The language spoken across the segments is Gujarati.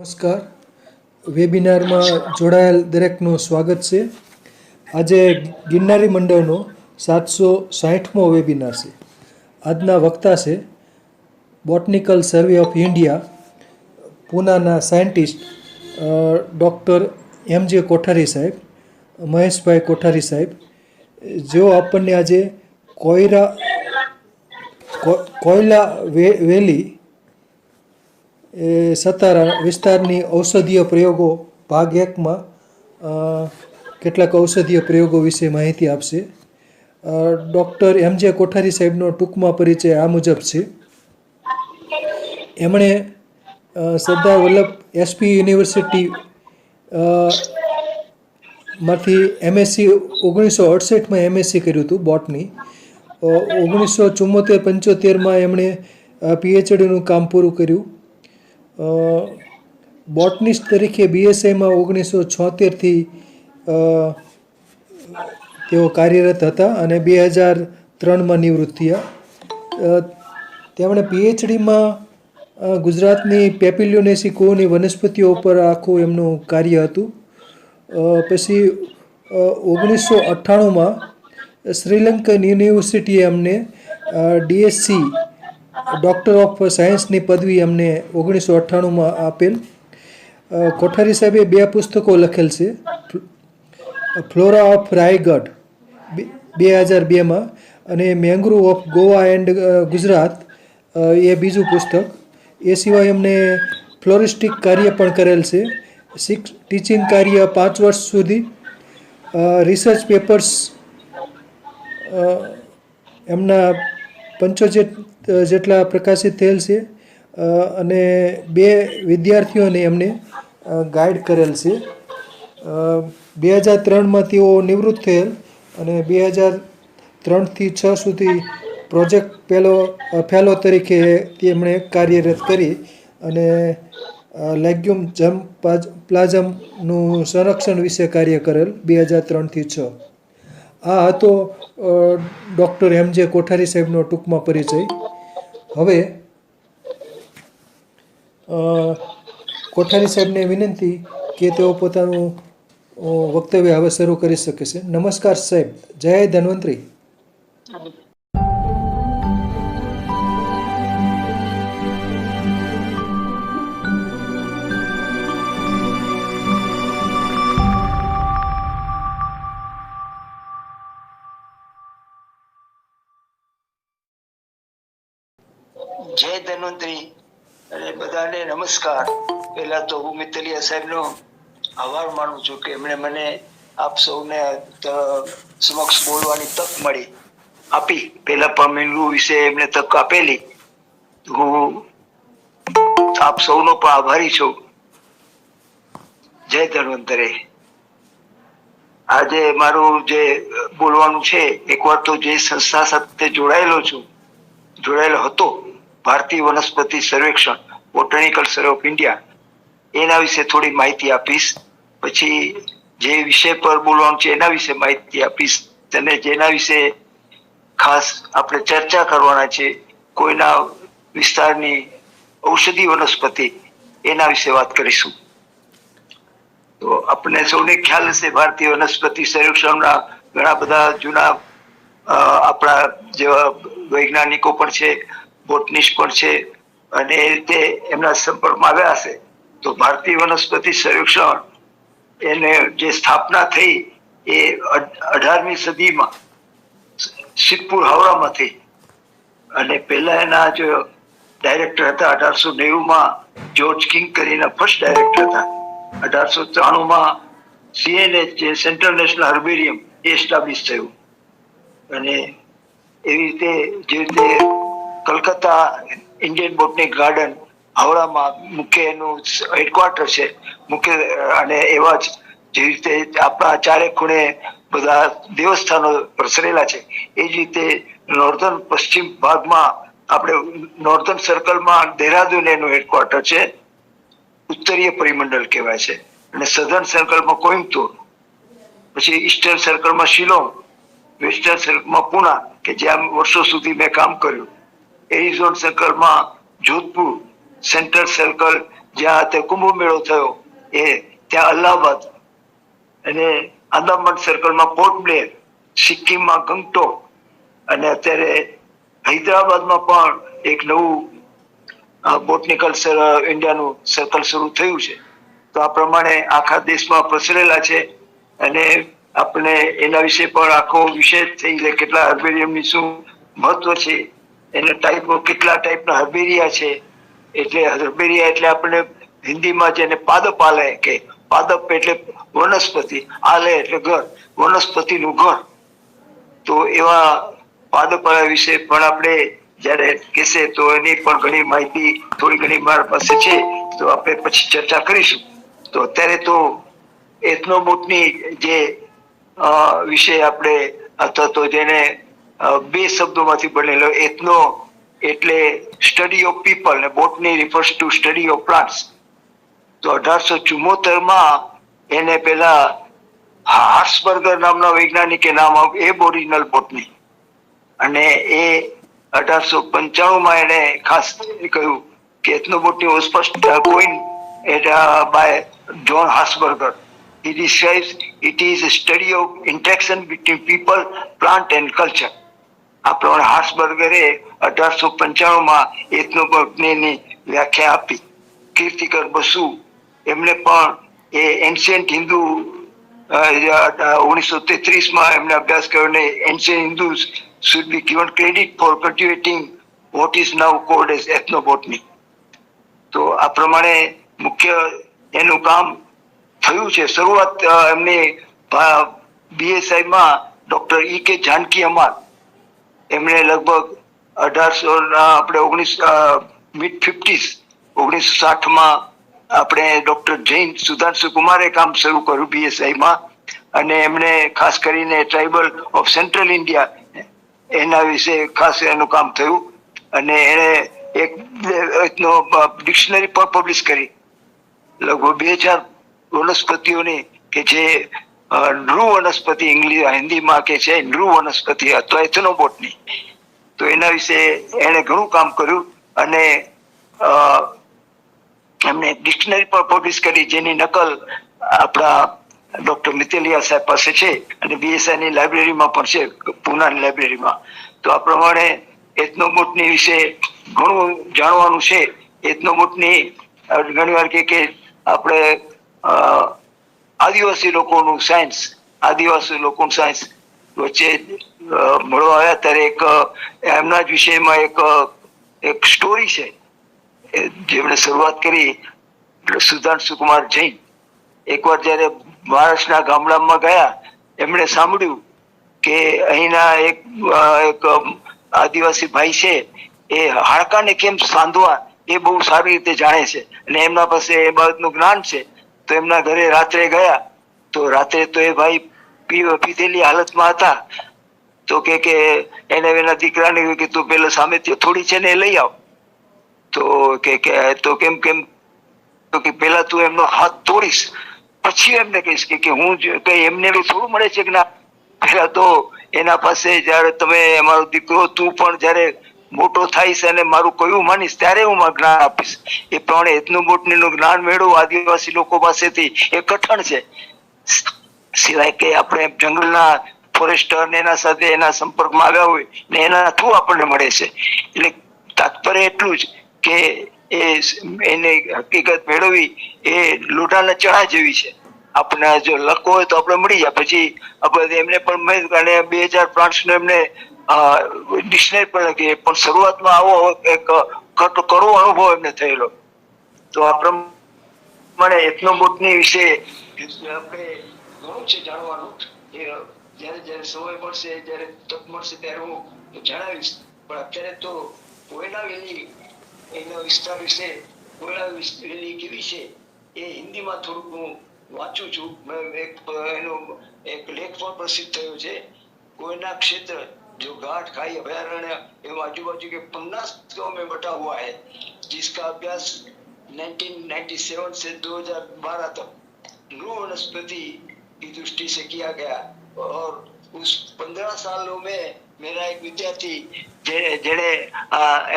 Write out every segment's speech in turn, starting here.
નમસ્કાર. વેબિનારમાં જોડાયેલ દરેકનું સ્વાગત છે. આજે ગિરનારી મંડળનો 760મો વેબિનાર છે. આજના વક્તા છે બોટનિકલ સર્વે ઓફ ઇન્ડિયા પૂનાના સાયન્ટિસ્ટ ડૉક્ટર એમ.જે. કોઠારી સાહેબ, મહેશભાઈ કોઠારી સાહેબ, જેઓ આપણને આજે કોયલા વેલી સતારા વિસ્તારની ઔષધીય પ્રયોગો ભાગ 1માં કેટલાક ઔષધીય પ્રયોગો વિશે માહિતી આપશે. Doctor M J. કોઠારી સાહેબનો ટૂંકમાં પરિચય આ મુજબ છે. એમણે સરદાર વલ્લભ એસપી યુનિવર્સિટી માંથી એમએસસી 1968માં એમએસસી કર્યું હતું બોટની. 1974-75માં એમણે પીએચડીનું કામ પૂરું કર્યું. બોટનિસ્ટ તરીકે બીએસઆઈમાં 1976થી તેઓ કાર્યરત હતા અને 2003માં નિવૃત્ત થયા. તેમણે પીએચડીમાં ગુજરાતની પેપિલિયોનેસી કુળની વનસ્પતિઓ ઉપર આખું એમનું કાર્ય હતું. પછી 1998માં શ્રીલંકન યુનિવર્સિટીએ અમને ડીએસસી ડૉક્ટર ઓફ સાયન્સની પદવી અમને 1998માં આપેલ. કોઠારી સાહેબે 2 પુસ્તકો લખેલ છે. ફ્લોરા ઓફ રાયગઢ 2002માં અને mangrove of Goa and Gujarat એ બીજું પુસ્તક. એ સિવાય એમને ફ્લોરિસ્ટિક કાર્ય પણ કરેલ છે. ટીચિંગ કાર્ય 5 વર્ષ સુધી. રિસર્ચ પેપર્સ એમના 75 જેટલા પ્રકાશિત થયેલ છે અને 2 વિદ્યાર્થીઓને એમને ગાઈડ કરેલ છે. 2003માં તેઓ નિવૃત્ત થયેલ અને 2003થી 6 સુધી પ્રોજેક્ટ ફેલો તરીકે તેમણે કાર્યરત કરી અને લેગ્યુમ જર્મ પ્લાઝમનું સંરક્ષણ વિશે કાર્ય કરેલ 2003થી 6. આ હતો ડૉક્ટર એમ.જે. કોઠારી સાહેબનો ટૂંકમાં પરિચય. હવે કોઠારી સાહેબને વિનંતી કે તેઓ પોતાનું વક્તવ્ય હવે શરૂ કરી શકે છે. નમસ્કાર સાહેબ. જય ધન્વંતરી. જય ધન્વંતરી અને બધાને નમસ્કાર. પહેલા તો હું મિત્તલિયા સાહેબનો આભાર માનું છું કે એમણે મને આપ સૌને સમક્ષ બોલવાની તક મળી આપી. પહેલા પામેલું વિશે એમણે તક આપેલી. હું આપ સૌનો પણ આભારી છું. જય ધન્વંતરે. આજે મારું જે બોલવાનું છે, એકવાર તો જે સંસ્થા સાથે જોડાયેલો હતો, ભારતીય વનસ્પતિ સર્વેક્ષણ બોટનિકલ સર્વે ઓફ ઇન્ડિયા, એના વિશે થોડી માહિતી આપીશ. પછી જે વિષય પર બોલવાનું છે એના વિશે માહિતી આપીશ અને જેના વિશે ખાસ આપણે ચર્ચા કરવાના છે, કોઈના વિસ્તારની ઔષધી વનસ્પતિ, એના વિશે વાત કરીશું. તો આપણને સૌને ખ્યાલ હશે, ભારતીય વનસ્પતિ સર્વેક્ષણના ઘણા બધા જૂના આપણા જેવા વૈજ્ઞાનિકો પણ છે, બોટનિસ્ટ પણ છે અને એ રીતે એમના સંપર્કમાં આવ્યા હશે. તો ભારતીય વનસ્પતિ સર્વેક્ષણ એને જે સ્થાપના થઈ એ 18મી સદીમાં સિદ્ધપુર હાવડામાં થઈ અને પહેલા એના જો ડાયરેક્ટર હતા 1890માં જ્યોર્જ કિંગ કરીને ફર્સ્ટ ડાયરેક્ટર હતા. 1893માં સીએનએચ જે સેન્ટ્રલ નેશનલ હર્બેરિયમ એ એસ્ટાબ્લિશ થયું અને એવી રીતે જે રીતે કલકત્તા ઇન્ડિયન બોટનિક ગાર્ડન હાવડામાં મુખ્ય એનું હેડક્વાર્ટર છે મુખ્ય, અને એવા જ જે રીતે આપણા ચારે ખૂણે બધા દેવસ્થાનો પ્રસરેલા છે એ જ રીતે નોર્ધન પશ્ચિમ ભાગમાં આપણે નોર્ધન સર્કલમાં દેહરાદૂન એનું હેડક્વાર્ટર છે, ઉત્તરીય પરિમંડળ કહેવાય છે, અને સધર્ન સર્કલમાં કોઈમ્બતુર, પછી ઈસ્ટર્ન સર્કલમાં શિલોંગ, વેસ્ટર્ન સર્કલમાં પુના કે જ્યાં વર્ષો સુધી મેં કામ કર્યું, એરિઝોન સર્કલમાં જોધપુર, સેન્ટ્રલ સર્કલ જ્યાં અત્યારે કુંભ મેળો થયો એ ત્યાં અલ્હાબાદ, અને આંદામાન સર્કલમાં પોર્ટ બ્લેર, સિક્કિમમાં ગંગટોક, અને અત્યારે હૈદરાબાદમાં પણ એક નવું બોટનિકલ ઇન્ડિયાનું સર્કલ શરૂ થયું છે. તો આ પ્રમાણે આખા દેશમાં પ્રસરેલા છે, અને આપણે એના વિશે પણ આખો વિષય થઈ જાય કેટલા હર્બેરિયમની શું મહત્વ છે, એના ટાઈપો કેટલા ટાઈપના હર્બેરિયા છે. એટલે હર્બેરિયા એટલે આપણે હિન્દીમાં જેને પાદપ આલે કે પાદપ એટલે વનસ્પતિ, આલે એટલે ઘર, વનસ્પતિનું ઘર. તો એવા પાદપાળા વિશે પણ આપણે જયારે કહેશે તો એની પણ ઘણી માહિતી થોડી ઘણી મારા પાસે છે, તો આપણે પછી ચર્ચા કરીશું. તો અત્યારે તો એથનોબોટની જે વિષય આપણે અથવા તો જેને બે શબ્દોમાંથી બનેલો, એથનો એટલે સ્ટડી ઓફ પીપલ ને botany refers to study of plants. તો 1874માં એને પેલા હાર્સબર્ગર નામના વૈજ્ઞાનિકે નામ આપ્યું એબોરિજિનલ બોટની, અને એ 1895માં એને ખાસ કહ્યું કે ethnobotany was first coined by John Harsberger. He describes it is a study of interaction between people, plant and culture. આ પ્રમાણે હાર્સબર્ગરે 1895માં એથનોબોટનીની વ્યાખ્યા આપી. કીર્તિકર બસુ એમને પણ એ એન્શિયન્ટ હિન્દુ 1933માં એમને અભ્યાસ કર્યો ને ancient હિન્દુઝ should be given credit for cultivating what is now called as ethnobotany. તો આ પ્રમાણે મુખ્ય એનું કામ થયું છે. શરૂઆત એમની બીએસઆઈમાં ડોક્ટર કે જાનકી અમાર એમણે લગભગ 1960માં આપણે ડોક્ટર જૈન સુધાંશુ કુમારે કામ શરૂ કર્યું બીએસઆઈમાં, અને એમણે ખાસ કરીને ટ્રાઇબલ ઓફ સેન્ટ્રલ ઇન્ડિયા એના વિશે ખાસ એનું કામ થયું, અને એને એક ડિક્શનરી પણ પબ્લિશ કરી લગભગ 2000 વનસ્પતિઓની કે જે નૃ વનસ્પતિ હિન્દીમાં કે છે નૃ વનસ્પતિ અથવા એથનોબોટની. તો એના વિશે એને ઘણું કામ કર્યું, અને એમને ડિક્શનરી પણ પબ્લિશ કરી જેની નકલ આપણા ડોક્ટર મિતેલિયા સાહેબ પાસે છે, અને બીએસઆઈની લાઇબ્રેરીમાં પણ છે, પૂનાની લાઇબ્રેરીમાં. તો આ પ્રમાણે એથનોબોટની વિશે ઘણું જાણવાનું છે. એથનોબોટની ઘણી વાર કે આપણે આદિવાસી લોકોનું સાયન્સ વચ્ચે મળવા આવ્યા ત્યારે એક એમના જ વિષયમાં એક સ્ટોરી છે જેમણે શરૂઆત કરી સુધાંશુ કુમાર જૈન. એકવાર જયારે મહારાષ્ટ્રના ગામડામાં ગયા, એમણે સાંભળ્યું કે અહીંના એક આદિવાસી ભાઈ છે એ હાડકાને કેમ સાંધવા એ બહુ સારી રીતે જાણે છે, અને એમના પાસે એ બાબતનું જ્ઞાન છે. તો એમના ઘરે રાત્રે ગયા, તો રાત્રે તો એ ભાઈ પીધેલી હાલતમાં હતા. તો કે એને એના દીકરાને કે તું પેલા સામે થોડી છે ને એ લઈ આવ. તો તો કેમ તો કે પેલા તું એમનો હાથ તોડીશ, પછી એમને કહીશ કે હું કઈ એમને થોડું મળે છે કે ના, પેલા તો એના પાસે જયારે તમે અમારો દીકરો તું પણ જયારે મોટો થાઈશ અને મારું કયું માનીશ ત્યારે હું જ્ઞાન આપીશ. એ પ્રમાણે એથનોબોટનીનું જ્ઞાન મેળવવું આદિવાસી લોકો પાસેથી એ કઠણ છે, સિવાય કે આપણે જંગલના ફોરેસ્ટર ને એના સાથે એના સંપર્કમાં આવ્યા હોય ને એના થ્રુ આપણને મળે છે. એટલે તાત્પર્ય એટલું જ કે એને હકીકત મેળવવી એ લોઢાના ચણા જેવી છે. આપણે જો લખવો હોય તો આપણે મળી જાય. પછી આપણે એમને પણ 2000 પ્લાન્ટ્સનો એમને ડિક્શનરી પણ લખી, પણ શરૂઆતમાં આવો એક કડવો અનુભવ એમને થયેલો. તો આ પ્રમાણે એથનોબોટની વિશે આપણે ઘણું છે જાણવાનું. જયારે સમય મળશે, જયારે તક મળશે ત્યારે હું જણાવીશ. પણ અત્યારે તો કોયલા વેલી એના વિસ્તાર વિશે, કોયલા વેલી કેવી છે એ હિન્દીમાં થોડુંક હું વાંચું છું. એનો એક લેખ પણ પ્રસિદ્ધ થયો છે, कोयना क्षेत्र जो घाट खाई अभयारण्य एवं आजू बाजू के 50 गांव में बटा हुआ है, जिसका अभ्यास 1997 से 2012 तक नृ वनस्पति की दृष्टि से किया गया. और उस 15 सालों में मेरा एक विद्यार्थी જેણે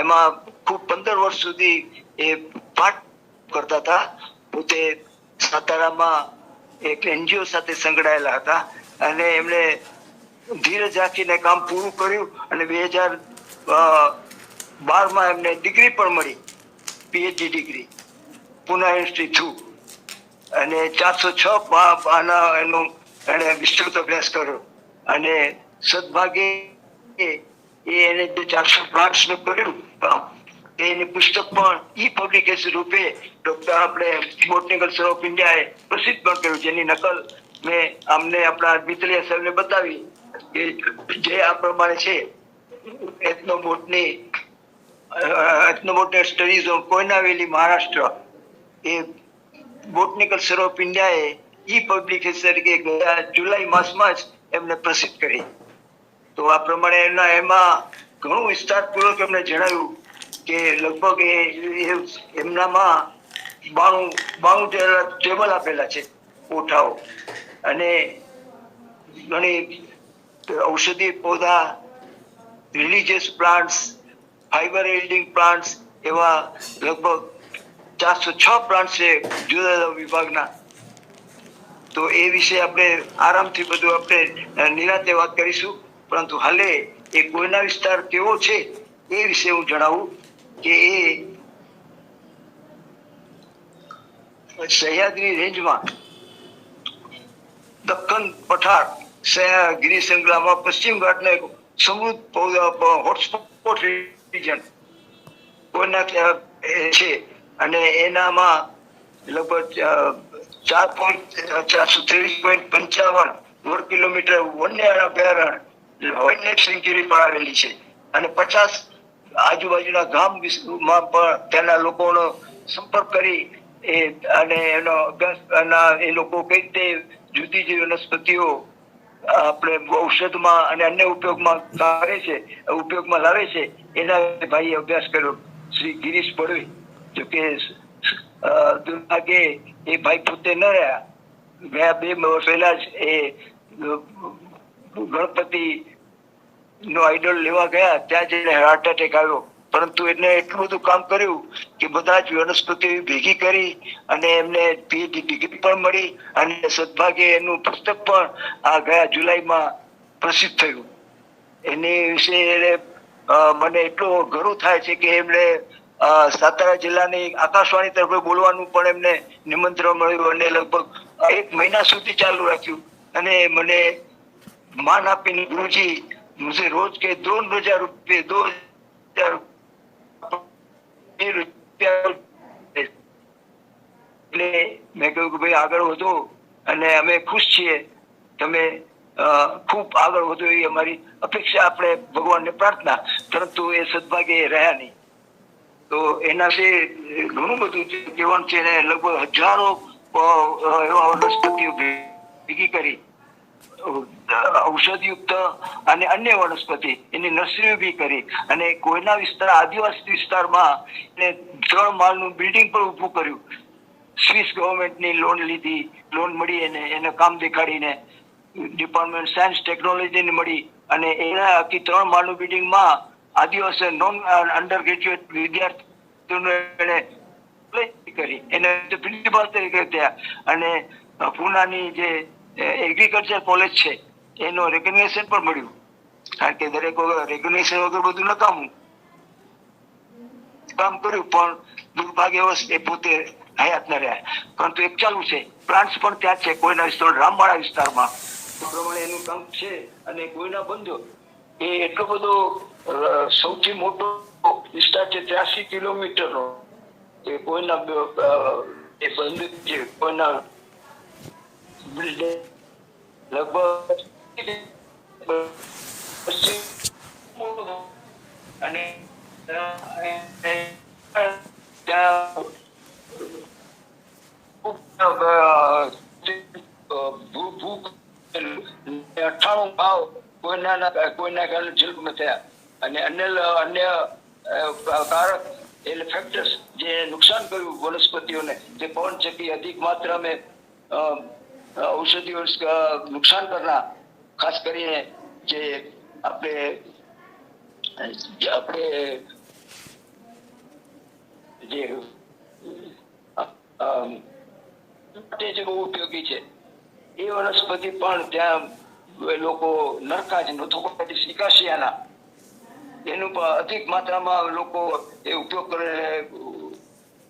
એમાં ખૂબ 15 વર્ષ સુધી એ પાઠ કરતા હતા. પોતે સાતારામાં એક NGO સાથે સંકળાયેલા હતા અને એમણે ધીરજ રાખીને કામ પૂરું કર્યું અને 2012માં એમને ડિગ્રી પણ મળી, PhD degree Pune university through, અને 406 એનો એને વિસ્તૃત અભ્યાસ કર્યો. અને સદભાગ્યે એને જે 400 પ્લાન્ટ્સનું કર્યું એની પુસ્તક પણ પબ્લિકેશન રૂપે આપણે બોટનિકલ સર્વે ઓફ ઇન્ડિયાએ પ્રસિદ્ધ પણ કર્યું, જેની નકલ મેં અમને આપણા મિત્રીય સાહેબને બતાવી કે જે આ પ્રમાણે છે. Ethnobotany studies of Koyna valley, Maharashtra, a botanical survey of ઇન્ડિયાએ પબ્લિકેશન તરીકે ગયા જુલાઈ માસમાં જ એમને પ્રસિદ્ધ કરી. તો આ પ્રમાણે એમાં ઘણું વિસ્તારપૂર્વક એમને જણાવ્યું કે લગભગ એમનામાં 92 ટેબલ આપેલા છે, કોઠાઓ, અને ઘણી ઔષધીય પૌધા, રિલીજિયસ પ્લાન્ટ્સ, ફાઈબર એલ્ડિંગ પ્લાન્ટ્સ, એવા લગભગ 406 પ્લાન્ટ છે જુદા જુદા વિભાગના. તો એ વિશે આપણે આરામથી બધું આપણે નિરાંતે વાત કરીશું, પરંતુ હાલે એ કોયના વિસ્તાર કેવો છે એ વિશે હું જણાવું કે એ સહ્યાદ્રી રેન્જમાં દક્કન પઠાર ગિરી શૃંખલામાં પશ્ચિમ ઘાટનો એક સમૃદ્ધ હોટસ્પોટ રિજન કોયના છે, અને એનામાં લગભગ 4.423.55 વર્ગ કિલોમીટર વન્ય અભયારણ્ય સેન્ચુરી પણ આવેલી છે, અને 50 આજુબાજુના ગામમાં પણ તેના લોકોનો સંપર્ક કરી અને એનો અભ્યાસ, એ લોકો કઈ રીતે જુદી જુદી વનસ્પતિઓ આપણે ઔષધમાં અને અન્ય ઉપયોગમાં લાવે છે, એના ભાઈ અભ્યાસ કર્યો, શ્રી ગિરીશ પડવી. જોકે દુર્ભાગ્યે એ ભાઈ પોતે ન રહ્યા. ગયા 2 વર્ષ પહેલા જ એ ગણપતિ નો આઈડલ લેવા ગયા, ત્યાં જઈને હાર્ટ એટેક આવ્યો. પરંતુ એને એટલું બધું કામ કર્યું કે બધા જ વનસ્પતિ ભેગી કરી અને એમને PhD ડિગ્રી પણ મળી, અને સદભાગ્યે એનું પુસ્તક પણ આ ગયા જુલાઈમાં પ્રસિદ્ધ થયું. એની વિશે મને એટલો ગર્વ થાય છે કે એમણે સાતારા જિલ્લાની આકાશવાણી તરફે બોલવાનું પણ એમને નિમંત્રણ મળ્યું, અને લગભગ 1 મહિના સુધી ચાલુ રાખ્યું. અને મને માન આપીને ગુરુજી મુझे रोज के 2000 रुपये 2000 એટલે મેં કહ્યું કે ભાઈ આગળ વધો, અને અમે ખુશ છીએ, તમે ખૂબ આગળ વધો એવી અમારી અપેક્ષા, આપણે ભગવાનને પ્રાર્થના, પરંતુ એ સદભાગ્યે રહ્યા નહીં. તો એના વિશે ઘણું બધું કહેવાનું છે, અને લગભગ હજારો એવા વનસ્પતિઓ ભેગી કરી ઔષધયુક્ત અને અન્ય વનસ્પતિ એની નર્સરી ઊભી કરી, અને કોઈના વિસ્તાર આદિવાસી વિસ્તારમાં 3 માળનું બિલ્ડિંગ પણ ઊભું કર્યું. સ્વિસ ગવર્મેન્ટની લોન લીધી, લોન મળી એને કામ દેખાડીને, ડિપાર્ટમેન્ટ સાયન્સ ટેકનોલોજીને મળી, અને એના આખી 3 માળનું બિલ્ડિંગમાં આદિવાસી નોન અંડર ગ્રેજ્યુએટ વિદ્યાર્થીઓને એને કરી, એને પ્રિન્સિપાલ તરીકે થયા. અને પૂનાની જે એગ્રીકલ્ચર કોલેજ છે એનો રેકગ્નિશન પણ મળ્યું, કારણ કે દરેક રેકગ્નિશન વગર બધું નકામું કામ કર્યું, પણ દુર્ભાગ્યવશ એ પોતે હયાત ન રહ્યા. પરંતુ એક ચાલુ છે, પ્લાન્ટ્સ પણ ત્યાં છે કોઈના વિસ્તાર, રામવાડા વિસ્તારમાં પ્રમાણે એનું કામ છે. અને કોઈના બંધો એ એટલો બધો સૌથી મોટો વિસ્તાર છે, 83 કિલોમીટરનો. એ કોઈના એ બંધ છે, કોઈના લગભગ અને ભૂખ 98 ભાવ કોઈના કારણે જન્મ થયા, અને અન્ય કારક એટલે ફેક્ટર્સ જે નુકસાન કર્યું વનસ્પતિઓને, જે પવનચક્કી અધિક માત્રામાં ઔષધિઓ નુકસાન કરનાર, ખાસ કરીને જે આપણે જે માટે જે બહુ ઉપયોગી છે એ વનસ્પતિ પણ ત્યાં લોકો નરકાજ નોથોકોટિસ નિકાસિયાના એનું પણ અધિક માત્રામાં લોકો એ ઉપયોગ કરે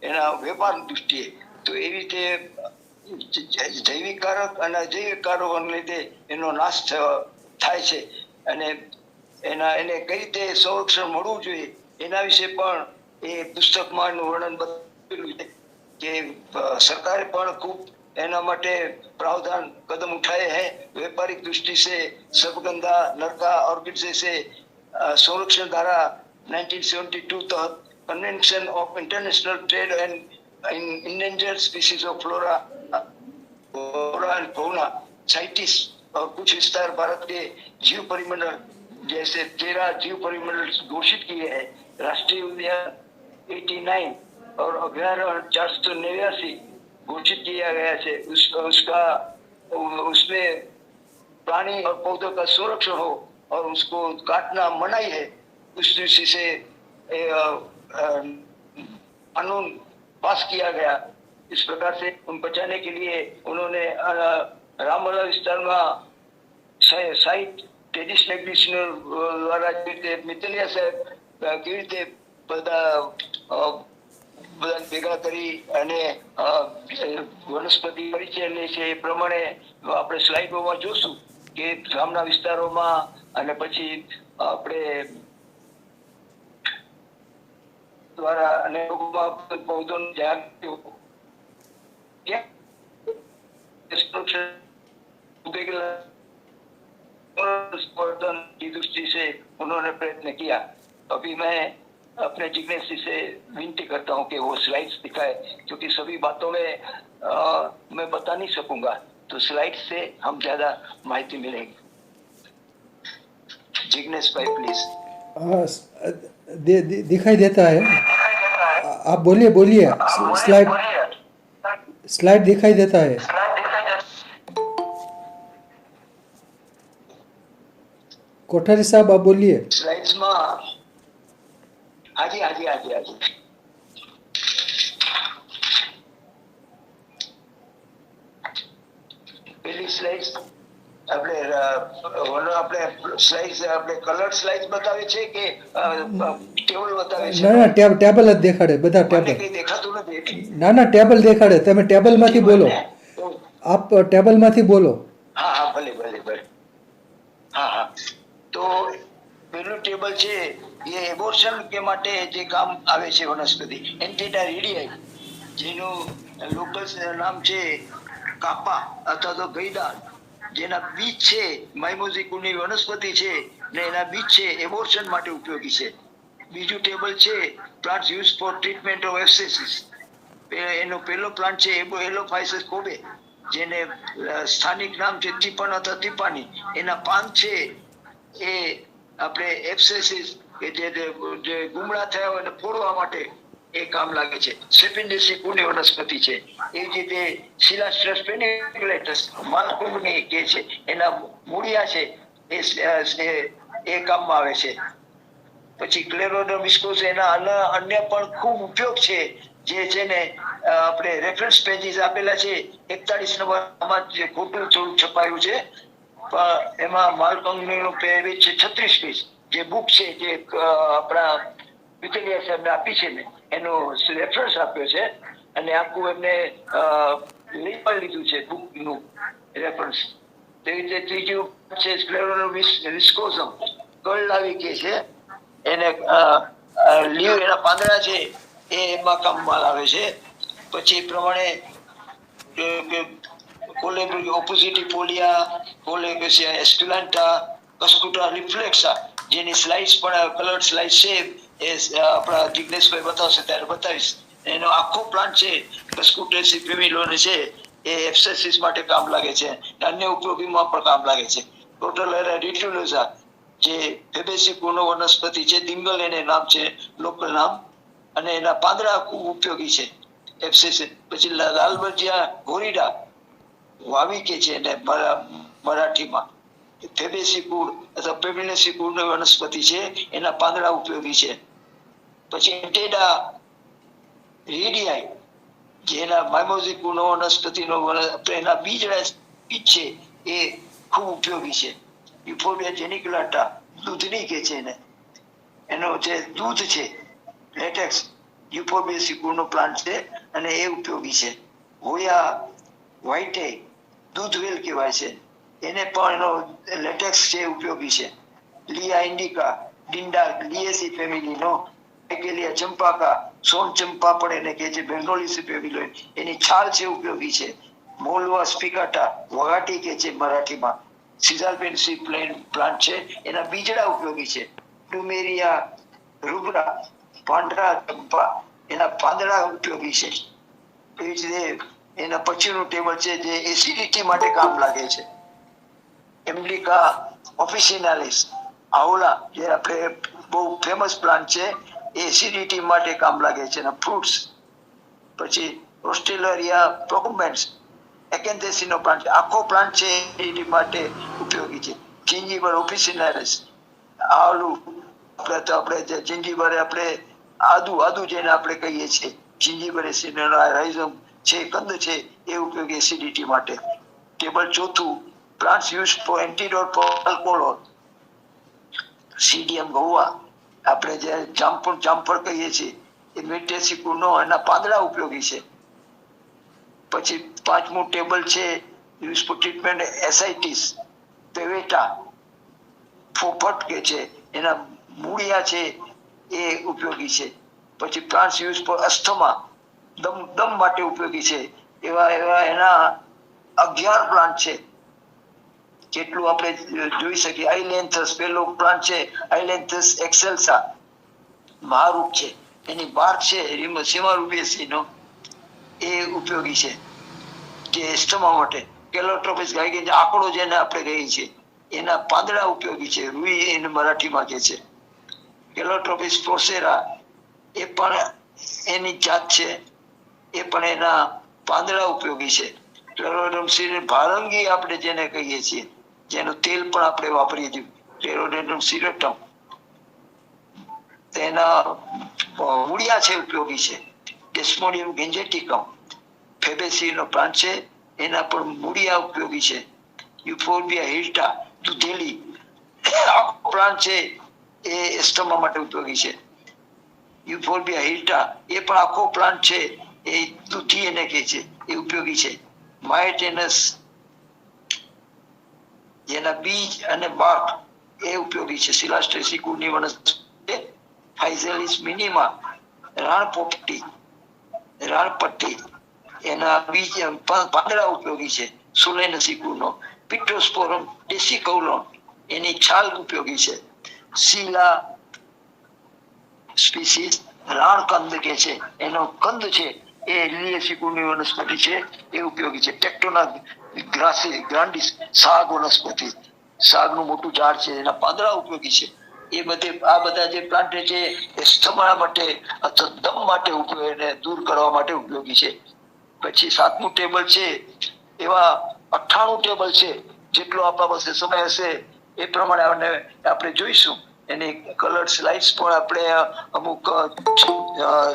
એના વેપાર દૃષ્ટિએ. તો એવી રીતે જૈવિક કારક અને અજૈવિક કારકોને લીધે એનો નાશ થાય છે અને એને કઈ રીતે સંરક્ષણ મળવું જોઈએ એના વિશે પણ એ પુસ્તકમાં વર્ણન બતાવેલું છે કે સરકારે પણ ખૂબ એના માટે प्रावधान कदम उठाए हैं. व्यापारिक दृष्टि से सबगंधा नरका ऑर्किड जैसे संरक्षण धारा 1972 तहत convention of international trade and endangered species of flora and fauna साइटिस और कुछ विस्तार भारत के जीव परिमंडल जैसे 13 जीव परिमंडल घोषित किए हैं. राष्ट्रीय उद्यान 89 और अभ्यारण्य 489 घोषित किया गया है. उसमें प्राणी और पौधों का संरक्षण हो और उसको काटना मनाही है. उस दृष्टि से कानून पास किया गया. इस प्रकार से उन बचाने के लिए उन्होंने रामलला विस्तार में साइट ट्रेडिशनल एग्जीबिशन द्वारा मितलिया साहेब કેવી રીતે બધા ભેગા કરી અને વનસ્પતિ પરિચય લે છે એ પ્રમાણે આપણે સ્લાઇડોમાં જોશું કે ગામના વિસ્તારોમાં અને પછી આપણે દ્વારા અને પૌધોનું જાગૃતિ की दृष्टि से उन्होंने प्रयत्न किया. अभी मैं अपने जिग्नेश जी से विनती करता हूं कि वो स्लाइड्स दिखाए क्योंकि सभी बातों में मैं बता नहीं सकूंगा. तो स्लाइड से हम ज्यादा माहिती मिलेगी. जिग्नेश भाई प्लीज. हाँ, दिखाई देता है. आप बोलिए बोलिए. स्लाइड दिखाई देता है. कोठारी साहब आप बोलिए. स्लाइड्स में हाजी हाजी हाजी हाजी पहली स्लाइड्स આપણે સ્લાઇડ્સ આપણે કલર સ્લાઇડ્સ બતાવે છે કે ટેબલ બતાવે છે? ના ટેબલ જ દેખાડે. બધા ટેબલ કઈ દેખાતું નથી. ના ટેબલ દેખાડે. તમે ટેબલમાંથી બોલો. આપ ટેબલમાંથી બોલો. હા હા ભલે ભલે ભલે. હા હા તો પેલું ટેબલ છે એ એબોર્શન કે માટે જે કામ આવે છે વનસ્પતિ એન્ટિડા રેડિયાઈ જેનું લોકલ નામ છે કાપા અથવા તો ગઈદાર જેના બીજ છે માઇમોઝી કુળની વનસ્પતિ છે ને એના બીજ છે એબોર્શન માટે ઉપયોગી છે. બીજું ટેબલ છે plants use for treatment of abscesses. એનો પહેલો પ્લાન્ટ છે એલોફાઇસસ કોબે જેને સ્થાનિક નામ છે ટીપન અથવા ટીપાની. એના પાન છે એ આપણે એબ્સેસિસ કે જે ગુમડા થયા હોય ફોડવા માટે એ કામ લાગે છે. સેપિન્ડેસી કુળની વનસ્પતિ છે. એ જ રીતે સિલાસ્ટ્રસ પેનિક્યુલેટસ માલકુંભની કે છે એના મૂળિયા છે એ કામમાં આવે છે. પછી ક્લેરોડમ વિસ્કોસ એના અન્ય પણ ખૂબ ઉપયોગ છે જે છે ને આપણે રેફરન્સ પેજીસ આપેલા છે 41 નંબરમાં જે ખોટું થોડું છપાયું છે એમાં માલકંગનું પેજ છે 36 પેજ જે બુક છે જે આપણા વિતલિયા સાહેબને આપી છે ને એનો રેફરન્સ આપ્યો છે અને આખું એમને લઈ પણ લીધું છે બુકનું રેફરન્સ. તેવી રીતે ત્રીજું છે સ્ક્લેરોડમ વિસ્કોસમ કળલાવી કે છે એને લીવ એના પાંદડા છે એ એમાં કામમાં આવે છે. પછી પ્રમાણે ઓપોઝિટિફોલિયા કોલેબેસિયા એસ્ક્યુલાન્ટા કસ્કુટા રિફ્લેક્સા જેની સ્લાઇડ્સ પણ કલર સ્લાઇડ છે એ આપણા જિગ્નેશભાઈ બતાવશે ત્યારે બતાવીશ. એનો આખો પ્લાન્ટ છે કસ્કુટેસી ફેમિલોને છે એ એબ્સેસિસ માટે કામ લાગે છે. અન્ય ઉપયોગીમાં પણ કામ લાગે છે. ટોટલ રિટ્યુલોઝા જે ફેબેસી કુળનો વનસ્પતિ છે દિંગલ એને નામ છે લોકલ નામ અને એના પાંદડા ખૂબ ઉપયોગી છે એબ્સેસિસ. પછી લાલબજિયા હોરીડા વાવી કે છે એને મરાઠીમાં ફેબેસી કુળ અથવા ફેબેસી કુળની વનસ્પતિ છે એના પાંદડા ઉપયોગી છે. પછી એન્ટેડા રેડિયાઈ જેના માઇમોઝિક ગુણો વનસ્પતિનો એના બીજ છે એ ખૂબ ઉપયોગી છે. યુફોર્બિયા જેનિક્યુલાટા દૂધની કે છે એને, એનો જે દૂધ છે લેટેક્સ યુફોર્બિયા ગુણનો પ્લાન્ટ છે અને એ ઉપયોગી છે. હોયા વ્હાઇટે દૂધવેલ કહેવાય છે, એને પણ એનો લેટેક્સ છે ઉપયોગી છે. લિયા ઇન્ડિકા ડિંડા લિએસી ફેમિલીનો એકેલિયા ચંપાકા સોન ચંપા પણ એને કહે છે, બેંગોલિસી ફેમિલી, એની છાલ છે ઉપયોગી છે. મોલવા સ્પિકાટા વગાટી કે છે મરાઠીમાં, સિઝાલ્પેન્સી પ્લાન્ટ છે, એના બીજડા ઉપયોગી છે. ડુમેરિયા રૂબરા પાંડરા ચંપા, એના પાંદડા ઉપયોગી છે. એવી જ રીતે એના પછીનું ટેબલ છે જે એસિડિટી માટે કામ લાગે છે. એમ્બ્લિકા ઓફિસિનાલિસ આવલા, જે આપણે બહુ ફેમસ પ્લાન્ટ છે, એસિડિટી માટે કામ લાગે છે. એના ફ્રૂટ્સ પછી ઓસ્ટ્રેલરિયા પ્રોકુમેન્સ એકેન્થેસીનો પ્લાન્ટ છે, આખો પ્લાન્ટ છે એસિડિટી માટે ઉપયોગી છે. જિંજીબર ઓફિસિનાલિસ આવલું, આપણે જે જિંજીબર આપણે આદુ જેને આપણે કહીએ છીએ, જિંજીબર રાઇઝમ છે, કંદ છે, એ ઉપયોગી એસિડિટી માટે. ટેબલ ચોથું, plants use for antidote for alcohol. Psidium guava, આપણે જે જામફળ કહીએ છીએ, એ મેટેસિકુનો એના પાંદડા ઉપયોગી છે. પછી પાંચમું ટેબલ છે યુઝ ફોર ટ્રીટમેન્ટ એસાઇટિસ, પેવેટા ફોફટ કે છે, એના મૂળિયા છે એ ઉપયોગી છે. પછી પ્લાન્ટ્સ યુઝ ફોર અસ્થમા, દમ માટે ઉપયોગી છે, એવા એના 11 પ્લાન્ટ છે. જેટલું આપણે જોઈ શકીએ. આઇલેન્થસ પેલો પ્લાન્ટ છે આઇલેન્થસ એક્સેલ્સા, મહારૂપ છે, એની બાર્ક છે સીમારૂપેસી નો, એ ઉપયોગી છે જે એસ્થમા માટે. કેલોટ્રોપિસ ગાયગેન્સ આંકડો જેને આપણે કહીએ છીએ, એના પાંદડા ઉપયોગી છે, રૂઈ એને મરાઠીમાં કહે છે. કેલોટ્રોપિસ પ્રોસેરા એ પણ એની જાત છે, એ પણ એના પાંદડા ઉપયોગી છે. ક્લોરોડમ ભારંગી આપણે જેને કહીએ છીએ, જેનું તેલ પણ આપણે વાપરીએ છીએ, ક્લોરોડમ સિરેટમ, તેના મૂળિયા છે ઉપયોગી છે. ડેસ્મોડિયમ ગેન્જેટિકમ ફેબેસી નો પ્લાન્ટ છે, એના પણ મૂળિયા ઉપયોગી છે. યુફોર્બિયા હિલ્ટા દૂધેલી પ્લાન્ટ છે, એ એસ્ટમા માટે ઉપયોગી છે. યુફોર્બિયા હિલ્ટા એ પણ આખો પ્લાન્ટ છે, એ દૂધી એને કહે છે, એ ઉપયોગી છે. માયટેનસ જેના બીજ અને બાર્ક એ ઉપયોગી છે. સિલાસ્ટ્રેસી કુળની વનસ્પતિ. ફાઇઝેલિસ મિનિમા રાણપોપટી, રાણપટ્ટી, એના બીજ પાંદડા ઉપયોગી છે. સુલેનસી કુળનો. પિટ્રોસ્પોરમ ડેસિકૌલોન, એની છાલ ઉપયોગી છે. શીલા સ્પીસીસ રાણકંદ કે છે, એનો કંદ છે એ લીલિયેસી કુળની વનસ્પતિ છે, એ ઉપયોગી છે. ટેક્ટોના ગ્રાન્ડિસ શાક વનસ્પતિ, શાકનું મોટું ઝાડ છે, એના પાંદડા ઉપયોગી છે. એ આ બધા જે પ્લાન્ટ છે એ સ્થમા માટે અથવા દમ માટે એને દૂર કરવા માટે ઉપયોગી છે. પછી 7મું ટેબલ છે, એવા 98 ટેબલ છે. જેટલો આપણા પાસે સમય હશે એ પ્રમાણે આપણે જોઈશું. એની કલર સ્લાઇડ્સ પણ આપણે અમુક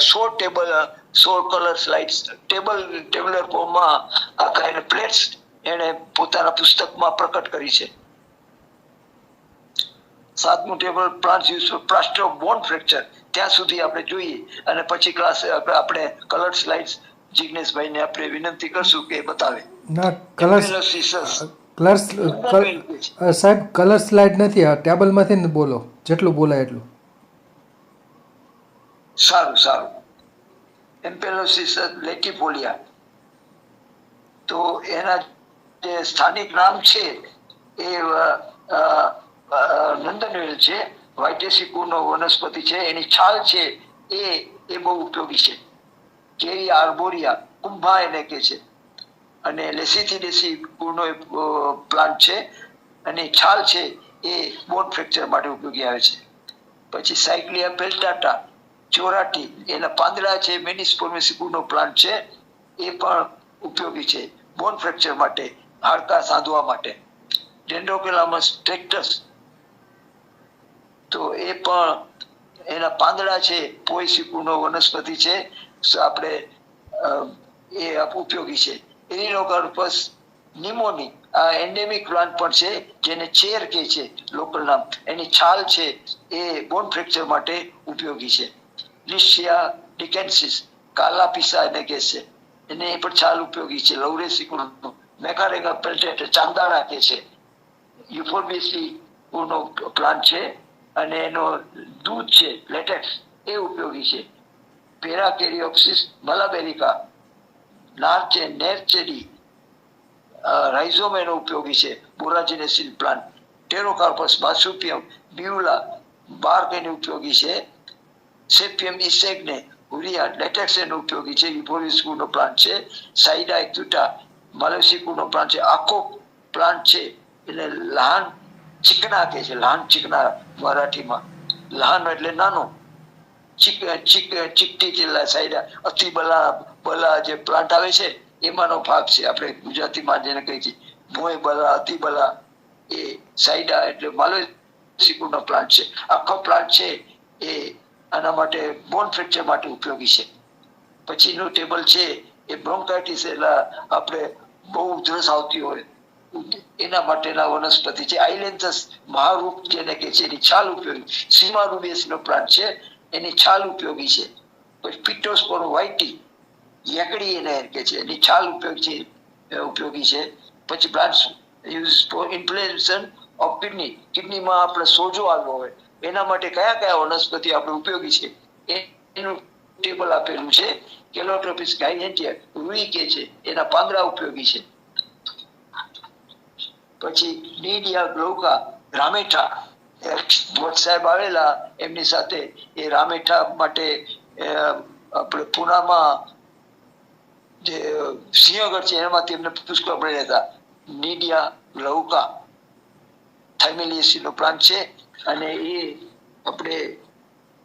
16 કલર સ્લાઇડ્સ ટેબલર ફોર્મમાં આખા એને પ્લેટ્સ એને પોતાના પુસ્તકમાં પ્રકટ કરી છે. 7મું table plant use for plaster of bone fracture, ત્યાં સુધી આપણે જોઈએ અને પછી ક્લાસ આપણે કલર સ્લાઇડ્સ જિગ્નેશભાઈને આપણે વિનંતી કરશું કે બતાવે. ના કલર્સ સાહેબ કલર સ્લાઇડ નથી, આ ટેબલમાંથી ને બોલો જેટલું બોલાય એટલું. સારું. એમ્પેલોસિસ લેટિફોલિયા, તો એના જે સ્થાનિક નામ છે એ નંદનવેલ છે. વાઇટેસી કુળનો વનસ્પતિ છે, એની છાલ છે એ બહુ ઉપયોગી છે. કેરી આર્બોરિયા કુંભા એને કહે છે, અને લેસિથિડેસી કુળનો પ્લાન્ટ છે, અને છાલ છે એ બોન ફ્રેક્ચર માટે ઉપયોગી આવે છે. પછી સાયક્લિયા પેલ્ટાટા ચોરાટી, એના પાંદડા છે મેનિસ્પોર્મેસી કુળનો પ્લાન્ટ છે, એ પણ ઉપયોગી છે બોન ફ્રેક્ચર માટે, હાડકા સાંધવા માટે. ડેન્ડ્રોકેલામસ ટેક્ટસ, તો એ પણ એના પાંદડા છે પોએસી કુળનો વનસ્પતિ છે. આપણે એ ઉપયોગી છે. એરિનોકાર્પસ નિમોની આ એન્ડેમિક પ્લાન્ટ પણ છે, જેને ચેર કે છે લોકલ નામ. એની છાલ છે એ બોન ફ્રેક્ચર માટે ઉપયોગી છે. લિશિયા ડિકેન્સિસ કાલા પીસા એને કહે છે, એને પણ છાલ ઉપયોગી છે. લવરેસી કુળનો મેકારેગા પેલ્ટેટ ચાંદાળા કે છે. યુફોર્બિયસી નો પ્લાન્ટ છે અને એનો દૂધ છે લેટેક્સ એ ઉપયોગી છે. પેરાકેરિયોપ્સિસ મલાબેરિકા નાર્ચે નેરચેરી રાઇઝોમ એનો ઉપયોગી છે. બોરાજિનેસિન પ્લાન્ટ. ટેરોકાર્પસ માર્સુપિયમ બ્યુલા બાર્ક એની ઉપયોગી છે. સેપિયમ ઇસેગ્ને હુરિયા લેટેક્સ એનો ઉપયોગી છે. યુફોર્બિયસનો પ્લાન્ટ છે. સાઇડા એક્યુટા માલેસિકુનો પ્લાન્ટ છે. આખો પ્લાન્ટ છે એટલે લહાન ચીકણા કે છે. લહાન ચીકણા મરાઠીમાં. લહાન એટલે નાનો, ચીકટી જેલા સાઈડા અતિબલા બલા જે પ્લાન્ટ આવે છે એમાંનો ભાગ છે. આપણે ગુજરાતીમાં જેને કહીએ છીએ મોય બલા અતિબલા, એ સાઈડા એટલે માલેસિકુનો પ્લાન્ટ છે. આખો પ્લાન્ટ છે એ આના માટે બોન ફ્રેક્ચર માટે ઉપયોગી છે. પછીનું ટેબલ છે એ બ્રોન્કાઇટિસ એટલે આપણે બહુ ઉધરસ આવતી હોય એના માટેના વનસ્પતિ છે. આઇલેન્થસ મહારૂપ જેને કે છે એની છાલ ઉપયોગી. સીમારૂબિયસ નો પ્લાન્ટ છે, એની છાલ ઉપયોગી છે. પછી પિટોસ્પોરો વ્હાઇટી યકડી એને કે છે, એની છાલ ઉપયોગી છે. પછી plants use for inflammation of kidney, કિડનીમાં આપણે સોજો આવ્યો હોય એના માટે કયા કયા વનસ્પતિ આપણે ઉપયોગી છે એનું ટેબલ આપેલું છે. કેલોટ્રોપિસ ગાયનેટિયા રૂઈ કે છે, એના પાંદડા ઉપયોગી છે. પછી નીડિયા ગ્લોકા રામેઠા ભટ્ટ સાહેબ આવેલા એમની સાથે એ રામેઠા માટે આપણે પુનામાં જે સિંહગઢ છે એમાંથી એમને પુષ્કળ મળ્યા હતા. નીડિયા ગ્લોકા થાઇમેલિયેસી નો પ્લાન્ટ છે અને એ આપણે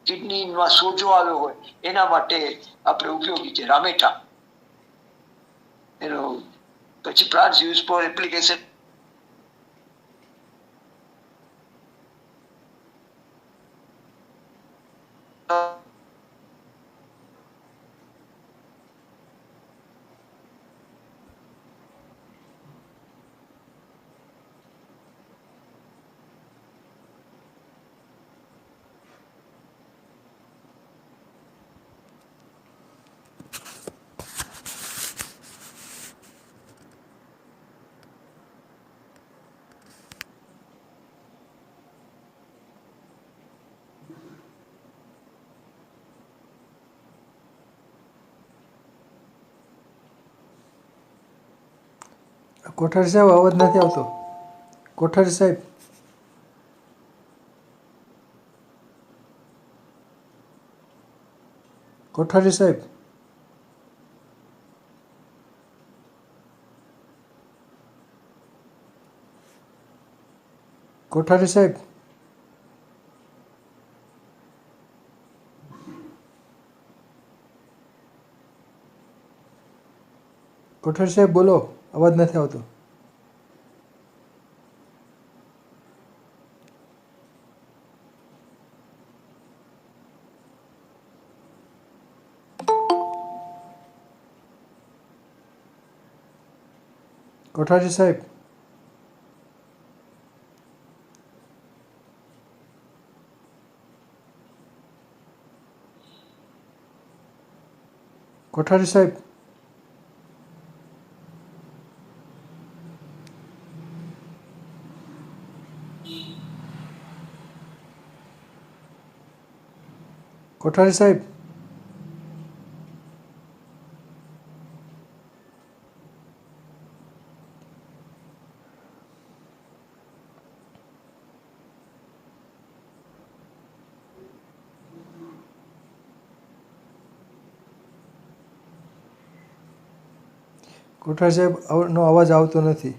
કિડનીમાં સોજો આવ્યો હોય એના માટે આપણે ઉપયોગી છે રામેઠા એનો. પછી પ્લાન્ટ્સ યુઝ ફોર એપ્લિકેશન કોઠારી સાહેબ અવાજ નથી આવતો. કોઠારી સાહેબ, કોઠારી સાહેબ, કોઠારી સાહેબ, કોઠારી સાહેબ બોલો, અવાજ નથી આવતો. કોઠારી સાહેબ, કોઠારી સાહેબ, કોઠારી સાહેબ, કોઠારી સાહેબ નો અવાજ આવતો નથી.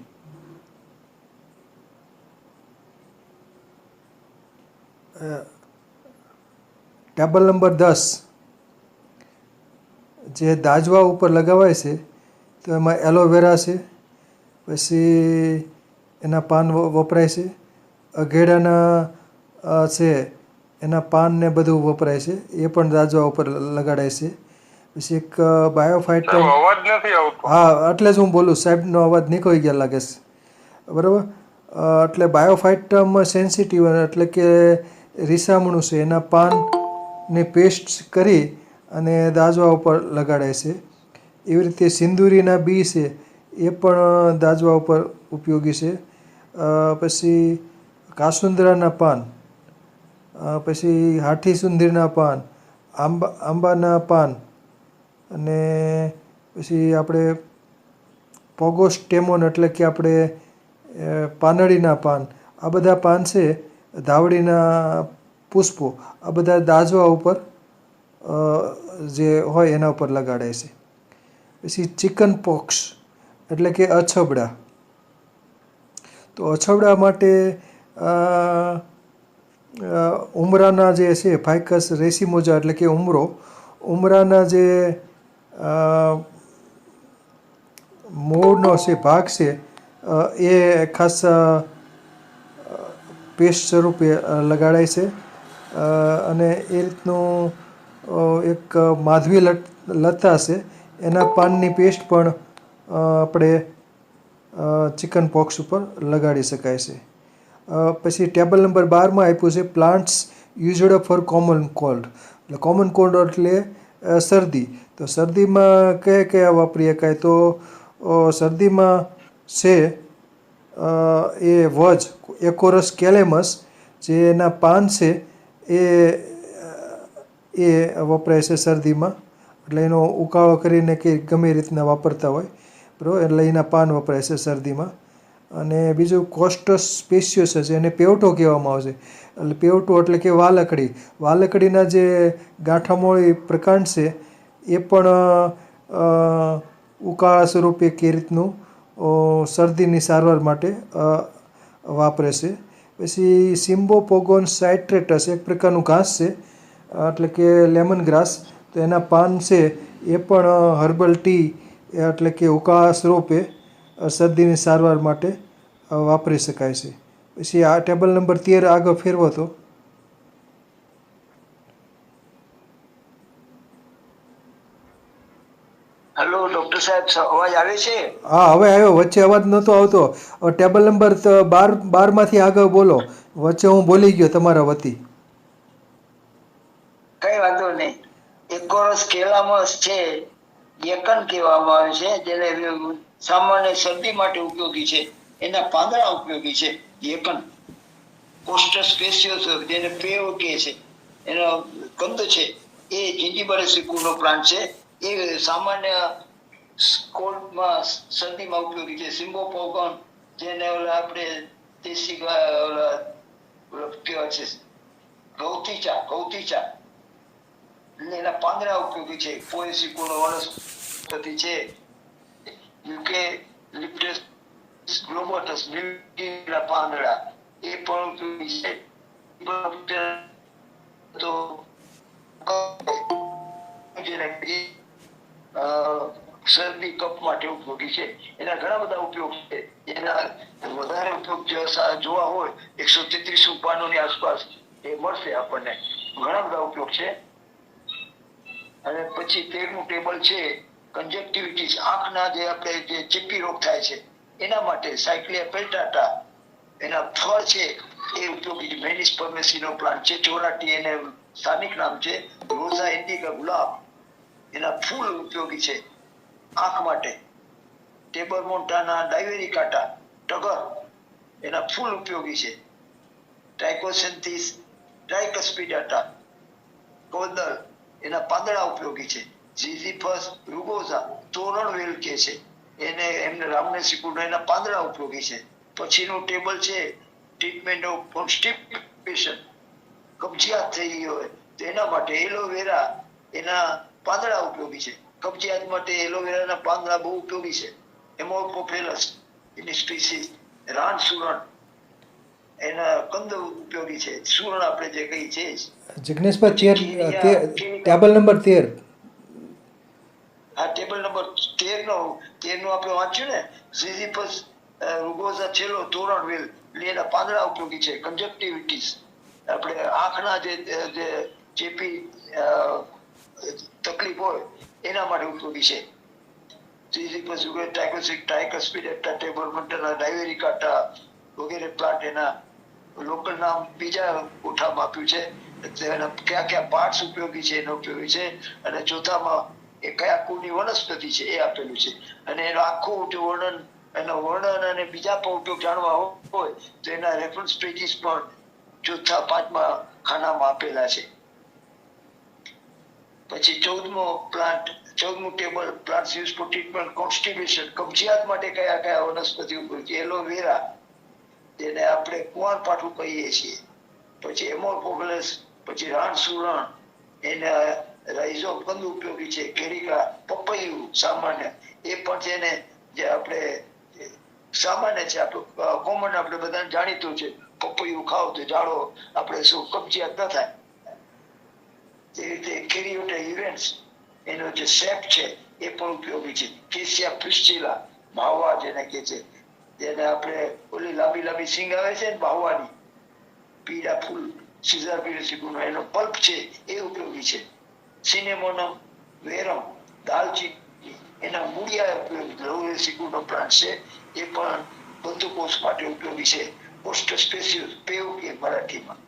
ટેબલ નંબર 10 જે દાજવા ઉપર લગાવાય છે તો એમાં એલોવેરા છે, પછી એના પાન વપરાય છે. અઘેડાના છે એના પાન ને બધું વપરાય છે, એ પણ દાજવા ઉપર લગાડાય છે. પછી એક બાયોફાઇટર. સાહેબ અવાજ નથી આવતો. હા, એટલે જ હું બોલું, સાહેબનો અવાજ નીકળી ગયા લાગે છે. બરાબર. એટલે બાયોફાઇટમ સેન્સિટિવ એટલે કે રીસામણું છે, એના પાનને પેસ્ટ કરી અને દાજવા ઉપર લગાડાય છે. એવી રીતે સિંદૂરીના બી છે એ પણ દાજવા ઉપર ઉપયોગી છે. પછી કાસુંદરાના પાન, પછી હાથી સુંદરીના પાન, આંબાના પાન, અને પછી આપણે પોગોસ્ટેમોન એટલે કે આપણે પાનડીના પાન, આ બધા પાન છે, ધાવડીના પુષ્પો, આ બધા દાજવા ઉપર જે હોય એના ઉપર લગાડાય છે. પછી ચિકન પોક્સ એટલે કે અછબડા. તો અછબડા માટે ઉમરાના જે છે ફાઇકસ રેસીમોજા એટલે કે ઉમરાના જે મૂળનો છે ભાગ છે એ ખાસ પેસ્ટ સ્વરૂપે લગાડાય છે. અને એ રીતનું એક માધવી લતા છે, એના પાનની પેસ્ટ પણ આપણે ચિકન પોક્સ ઉપર લગાડી શકાય છે. પછી ટેબલ નંબર 12 આપ્યું છે plants used four common cold. એટલે કોમન કોલ્ડ એટલે શરદી. તો શરદીમાં કયા વાપરી શકાય? તો શરદીમાં છે એ વજ એકોરસ કેલેમસ, જે એના પાન છે એ વપરાય છે શરદીમાં. એટલે એનો ઉકાળો કરીને કે ગમે રીતના વાપરતા હોય, બરાબર, એટલે એના પાન વપરાય છે શરદીમાં. અને બીજું કોસ્ટસ સ્પેશિયસ છે, એને પેવટો કહેવામાં આવે છે. એટલે પેવટો એટલે કે વાલકડી. વાલકડીના જે ગાંઠામોળી પ્રકાંડ છે એ પણ ઉકાળા સ્વરૂપે કે રીતનું શરદીની સારવાર માટે વાપરે છે. પછી સિમ્બોપોગોન સાઇટ્રેટસ એક પ્રકારનું ઘાસ છે, એટલે કે લેમન ગ્રાસ. તો એના પાન છે એ પણ હર્બલ ટી એટલે કે ઉકાળા સ્વરૂપે શરદીની સારવાર માટે વાપરી શકાય છે. પછી આ ટેબલ નંબર 13 આગળ ફેરવો તો. હેલો ડોક્ટર સાહેબ, અવાજ આવે છે? હા, હવે આવ્યો. વચ્ચે અવાજ નહોતો આવતો. હવે ટેબલ નંબર 12 આગળ બોલો. વચ્ચે હું બોલી ગયો તમારા વતી. કઈ વાંધો નહીં. એકોરસ કેલામસ છે, યેકન કહેવામાં આવે છે, જેને સામાન્ય શરદી માટે ઉપયોગી છે. એના પાંદડા ઉપયોગી છે. યેકન કોસ્ટસ સ્પેશિયસ જેને પેવ કહે છે, એનો કંદ છે એ જિંજીબરેસિકુનો પ્લાન્ટ છે. એ સામાન્ય કોલ્ડમાં શરદીમાં ઉપયોગી છે. સિમ્બોપોગન જેને આપણે દેશી કહેવાય છે ગૌતીચા એના પાંદડા ઉપયોગી છે. પોએસિકોનો વનસ્પતિ છે. યુકે લિપ્ટસ ગ્લોબોટસ ના પાંદડા એ પણ ઉપયોગી છે. તો શરદી કફ માટે ઉપયોગી છે. એના ઘણા બધા ઉપયોગ છે. એના વધારે ઉપયોગ જોવા હોય 133 પાનોની આસપાસ એ મળશે આપણને. ઘણા બધા ઉપયોગ છે. અને પછી 13મું ટેબલ છે કંજક્ટિવિટીસ, આંખના જે આપણે જે ચેપી રોગ થાય છે એના માટે સાયક્લિયા પેલ્ટાટા, એના ફળ છે એ ઉપયોગી. મેનિસ પરમેસીનો પ્લાન્ટ છે, ચોરાટી એને સ્થાનિક નામ છે. રોઝા ઇન્ડિકા ગુલાબ, એના ફૂલ ઉપયોગી છે આંખ માટે. ટેબર મોન્ટાના ડાયવેરિકાટા ટગર, એના ફૂલ ઉપયોગી છે. ટ્રાઇકોસેન્થિસ ટ્રાઇકસ્પિડાટા કોદર, એના પાંદડા ઉપયોગી છે. ઝીઝીફસ રૂગોઝા તોરણવેલ કે છે, એને એમને રામનેસિકુનો એના પાંદડા ઉપયોગી છે. પછીનું ટેબલ છે ટ્રીટમેન્ટ ઓફ કોન્સ્ટિપેશન, કબજિયાત થઈ ગઈ હોય તો એના માટે એલોવેરા એના પાંદડા ઉપયોગી છે. કબજિયાત માટે એલોવેરાના પાંદડા બહુ ઉપયોગી છે. એમોકોફેલસ એની સ્પીસીસ, રાન સુરણ એના કંદ ઉપયોગી છે. સુરણ આપણે જે કહીએ છીએ. જિગ્નેશભાઈ, ટેબલ નંબર 13. આ ટેબલ નંબર 13 આપણે વાંચ્યું ને, ઝીઝીફસ રૂગોઝા છેલ્લો તોરણવેલ એના પાંદડા ઉપયોગી છે. કંજક્ટિવિટીસ આપણે આંખના જે ચેપી તકલીફ હોય એના માટે ઉપયોગી છે. વગેરે પ્લાન્ટ એના લોકલ નામ બીજા કોઠામાં આપ્યું છે. તેના કયા કયા પાર્ટ્સ ઉપયોગી છે એનો ઉપયોગી છે, અને ચોથામાં એ કયા કુળની વનસ્પતિ છે એ આપેલું છે. અને એનું આખું જે વર્ણન, એનો વર્ણન અને બીજા પણ ઉપયોગ જાણવા હોય તો એના રેફરન્સ પેજીસ પણ ચોથા પાંચમા ખાનામાં આપેલા છે. પછી 14મું table plants use for treatment constipation, કબજિયાત માટે કયા કયા વનસ્પતિ ઉપયોગી. એલોવેરા જેને આપણે કુંવારપાઠું કહીએ છીએ, પછી એમોફોગલસ, પછી રાણસુરણ, એના રાઇઝોમ કંદ ઉપયોગી છે. કેરિકા, પપૈયું સામાન્ય એ પણ છે ને જે આપણે સામાન્ય છે, આપણું કોમન આપણે બધાને જાણીતું છે. પપૈયું ખાવ તો જાડો આપણે શું કબજિયાત ન થાય. જે રીતે કેરીઓટા ઇવેન્ટ્સ એનો જે શેપ છે એ પણ ઉપયોગી છે. કેસિયા ફિસ્ટિલા, માવા જેને કે છે, જેને આપણે ઓલી લાંબી લાંબી સિંગ આવે છે ને માવાની, પીળા ફૂલ, સીઝર પીળસીકુનો એનો પલ્પ છે એ ઉપયોગી છે. સિનેમોનમ વેરમ, દાલચીની એના મૂળિયા ઉપયોગી. લવરેસીકુનો પ્લાન્ટ છે એ પણ બંધુકોષ માટે ઉપયોગી છે. ઓસ્ટોસ્પેસિયસ પેવ કે મરાઠીમાં,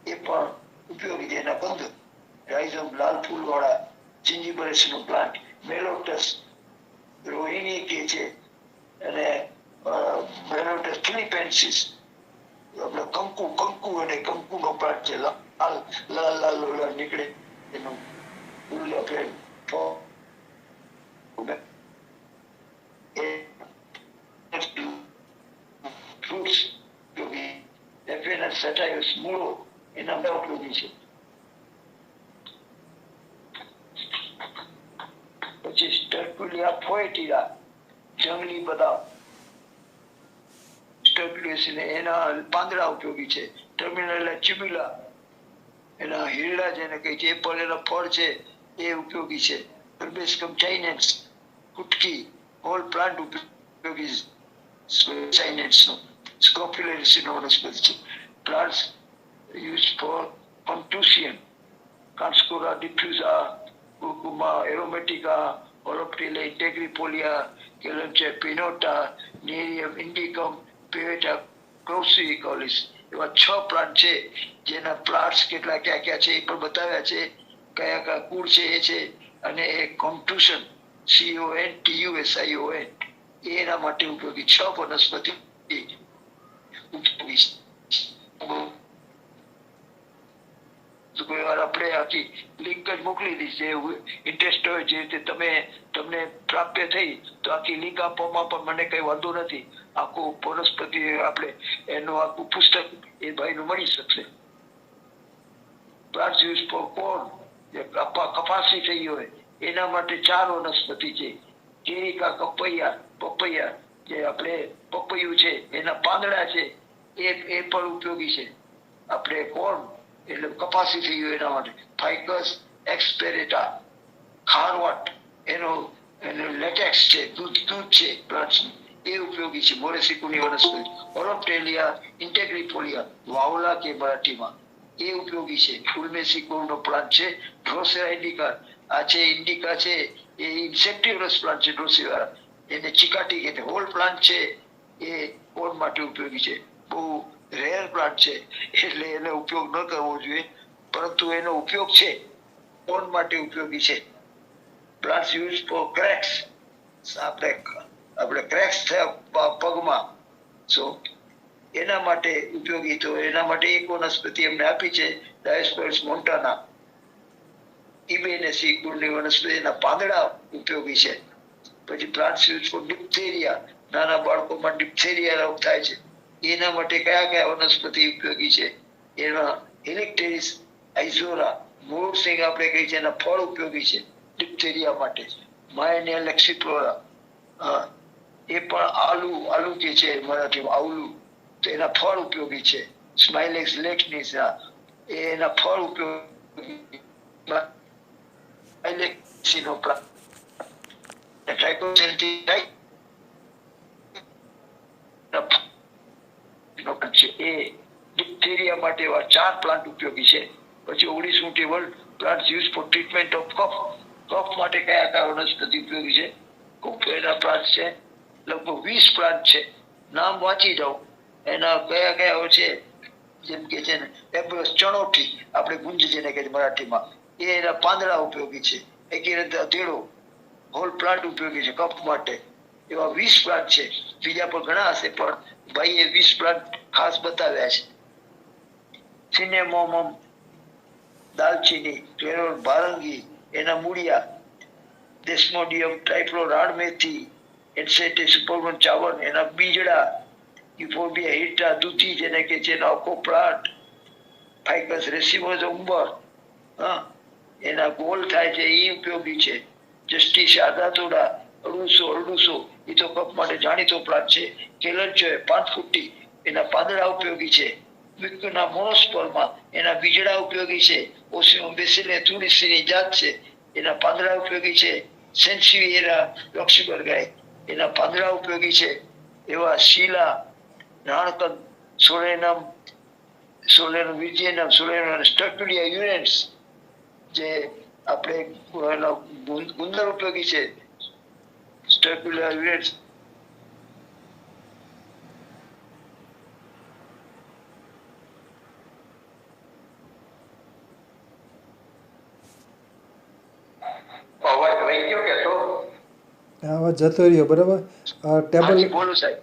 એ પણ ઉપયોગી છે એના બંધ. રાઇઝોમ લાલ ફૂલ વાળા જિંજીબરેસ નું પ્લાન્ટ, મેલોટસ રોહિણી કે છે, અને મેલોટસ ફિલિપેન્સિસ આપણે કંકુ અને કંકુ નો પ્લાન્ટ છે, લાલ લાલ લાલ નીકળે એનું ફૂલ આપણે ફ્રૂટ્સ સેટાયસ મૂળો એના બહુ ઉપયોગી છે. પછી સ્ટર્ક્યુલિયા ફોએટિલા, જંગલી બદામ, એના પાંદડા ઉપયોગી છે. ટર્મિનલ ચિબિલા એના હીરડા જેને કહે છે, એ પણ એના ફળ છે એ ઉપયોગી છે. હર્બેસ્કમ ચાઇનેન્સ, કુટકી, હોલ પ્લાન્ટ ઉપયોગી ચાઇનેન્સ નો સ્કોપ્યુલેન્સી નો વનસ્પતિ છે. પ્લાન્ટ્સ યુઝ ફોર કોન્ટુશિયન, કાન્સ્કોરા ડિફ્યુઝા, કુર્કુમા એરોમેટિકા, ઓલોપ્ટિલા ઇન્ટેગ્રીપોલિયા, કેલમચે પિનોટા, નેરિયમ ઇન્ડિકમ, પેવેટા ક્રોસિકોલિસ, એવા 6 પ્લાન્ટ છે જેના પ્લાન્ટ્સ કેટલા ક્યાં ક્યાં છે એ પણ બતાવ્યા છે. કયા કયા કુળ છે એ છે, અને એ કોન્ટુશન CONTUSION એના માટે ઉપયોગી 6 વનસ્પતિ ઉપયોગી છે. કોઈ વાર આપણે આખી લિંક જ મોકલી દઈશ, જે ઇન્ટરેસ્ટ હોય જે રીતે તમને પ્રાપ્ય થઈ તો આખી લિંક આપવામાં પણ મને કઈ વાંધો નથી. આખું વનસ્પતિ આપણે એનું આખું પુસ્તક એ ભાઈનું મળી શકશે. પ્લાન્ટ્સ યુઝ ફોર કોર્ન, જે કપાસી થઈ હોય એના માટે 4 વનસ્પતિ છે. કેરિકા, પપૈયા જે આપણે પપૈયું છે એના પાંદડા છે એ પણ ઉપયોગી છે. આપણે કોર્ન એટલે કપાસી થઈ ગયું એના માટે ફાઇકસ એક્સપેરેટા, ખારવટ એનું લેટેક્સ છે, દૂધ છે પ્લાન્ટ્સ એ ઉપયોગી છે. મોરેસિકુની વનસ્પતિ, ઓરોપ્ટેલિયા ઇન્ટેગ્રીફોલિયા, વાવલા કે મરાઠીમાં, એ ઉપયોગી છે. ફુલમેસીકોનો પ્લાન્ટ છે. ડ્રોસેરા ઇન્ડિકા, આ છે ઇન્ડિકા છે એ ઇન્સેક્ટિવરસ પ્લાન્ટ છે. ડ્રોસેરા એને ચિકાટી કે હોલ પ્લાન્ટ છે એ કોણ માટે ઉપયોગી છે. બહુ રેર પ્લાન્ટ છે એટલે એનો ઉપયોગ ન કરવો જોઈએ, પરંતુ એનો ઉપયોગ છે, કોણ માટે ઉપયોગી છે. પ્લાન્ટ્સ યુઝ ફોર ક્રેક્સ, આપણે ક્રેક્સ થયા પગમાં સો એના માટે ઉપયોગી. તો એના માટે એક વનસ્પતિ એમને આપી છે, ડાયોસ્કોરસ મોન્ટાના, ઇબેનેસી કુળની વનસ્પતિ, એના પાંદડા ઉપયોગી છે. પછી પ્લાન્ટ્સ યુઝ ફોર ડિપ્થેરિયા, નાના બાળકોમાં ડિપ્થેરિયા રોગ થાય છે એના માટે કયા કયા વનસ્પતિ ઉપયોગી છે. એના હેલિક્ટેરિસ આઇઝોરા, મૂળ સિંગ આપણે કહી છે, એના ફળ ઉપયોગી છે ડિપ્થેરિયા માટે. માયનિયા લેક્સિફ્લોરા, એ પણ આલુ કે છે મરાઠીમાં આવલું, તો એના ફળ ઉપયોગી છે. સ્માઇલેક્સ લેક્સનિસા એના ફળ ઉપયોગી. સ્માઇલેક્સીનો પ્લાન્ટ એ ડિપ્થેરિયા માટે એવા 4 પ્લાન્ટ ઉપયોગી છે. પછી 19 table plant use for treatment of cough, કફ માટે કયા કયા વનસ્પતિ ઉપયોગી છે? ખૂબ એના પ્લાન્ટ છે, લગભગ 20 પ્લાન્ટ છે. નામ વાંચી જાઓ. એના કયા કયા હોય છે? જેમ કે છે ને એબ્રસ ચણોઠી, આપણે ગુંજ જેને કહે છે મરાઠીમાં, એના પાંદડા ઉપયોગી છે. એકીરથ અધેડો હોલ પ્લાન્ટ ઉપયોગી છે કફ માટે. એવા 20 પ્લાન્ટ છે. બીજા પણ ઘણા હશે, પણ ભાઈએ 20 પ્લાન્ટ ખાસ બતાવ્યા છે. સિનેમોમમ, દાલચીની, કેરોલ, ભારંગી, એના મૂળિયા, ડેસ્મોડિયમ ટ્રાઇફ્લો, રાડ મેથી, એન્સેટી સુપરવન ચાવન, એના બીજડા, યુફોર્બિયા હિટા, દૂધી જેને કે છે એનો આખો પ્લાન્ટ, ફાઇકસ રેસિમોસ ઉંબર, હા, એના ગોલ થાય છે એ ઉપયોગી છે. જસ્ટિસ આદાતોડા, અરડુસો એ તો કફ માટે જાણીતો પ્લાન્ટ છે. કેલરચો, પાનફુટ્ટી, એના પાંદડા ઉપયોગી છે. વિકના મોનોસ્પર્મા, એના બીજડા ઉપયોગી છે. ઓસિયમ બેસિલે તુલસીની જાત છે, એના પાંદડા ઉપયોગી છે. સેન્સિવિએરા લક્ષ્મીબરગાય, એના પાંદડા ઉપયોગી છે. એવા શીલા, નાણકદ, સોલેનમ વિજિયનમ, સોલેનમ સ્ટર્ક્યુલિયા યુરેન્સ, જે આપણે એનો ગુંદર ઉપયોગી છે. સ્ટર્ક્યુલિયા યુરેન્સ, અવાજ વહી ગયો કે તો? આ અવાજ જતો રહ્યો, બરાબર. ટેબલ, હાજી બોલો સાહેબ.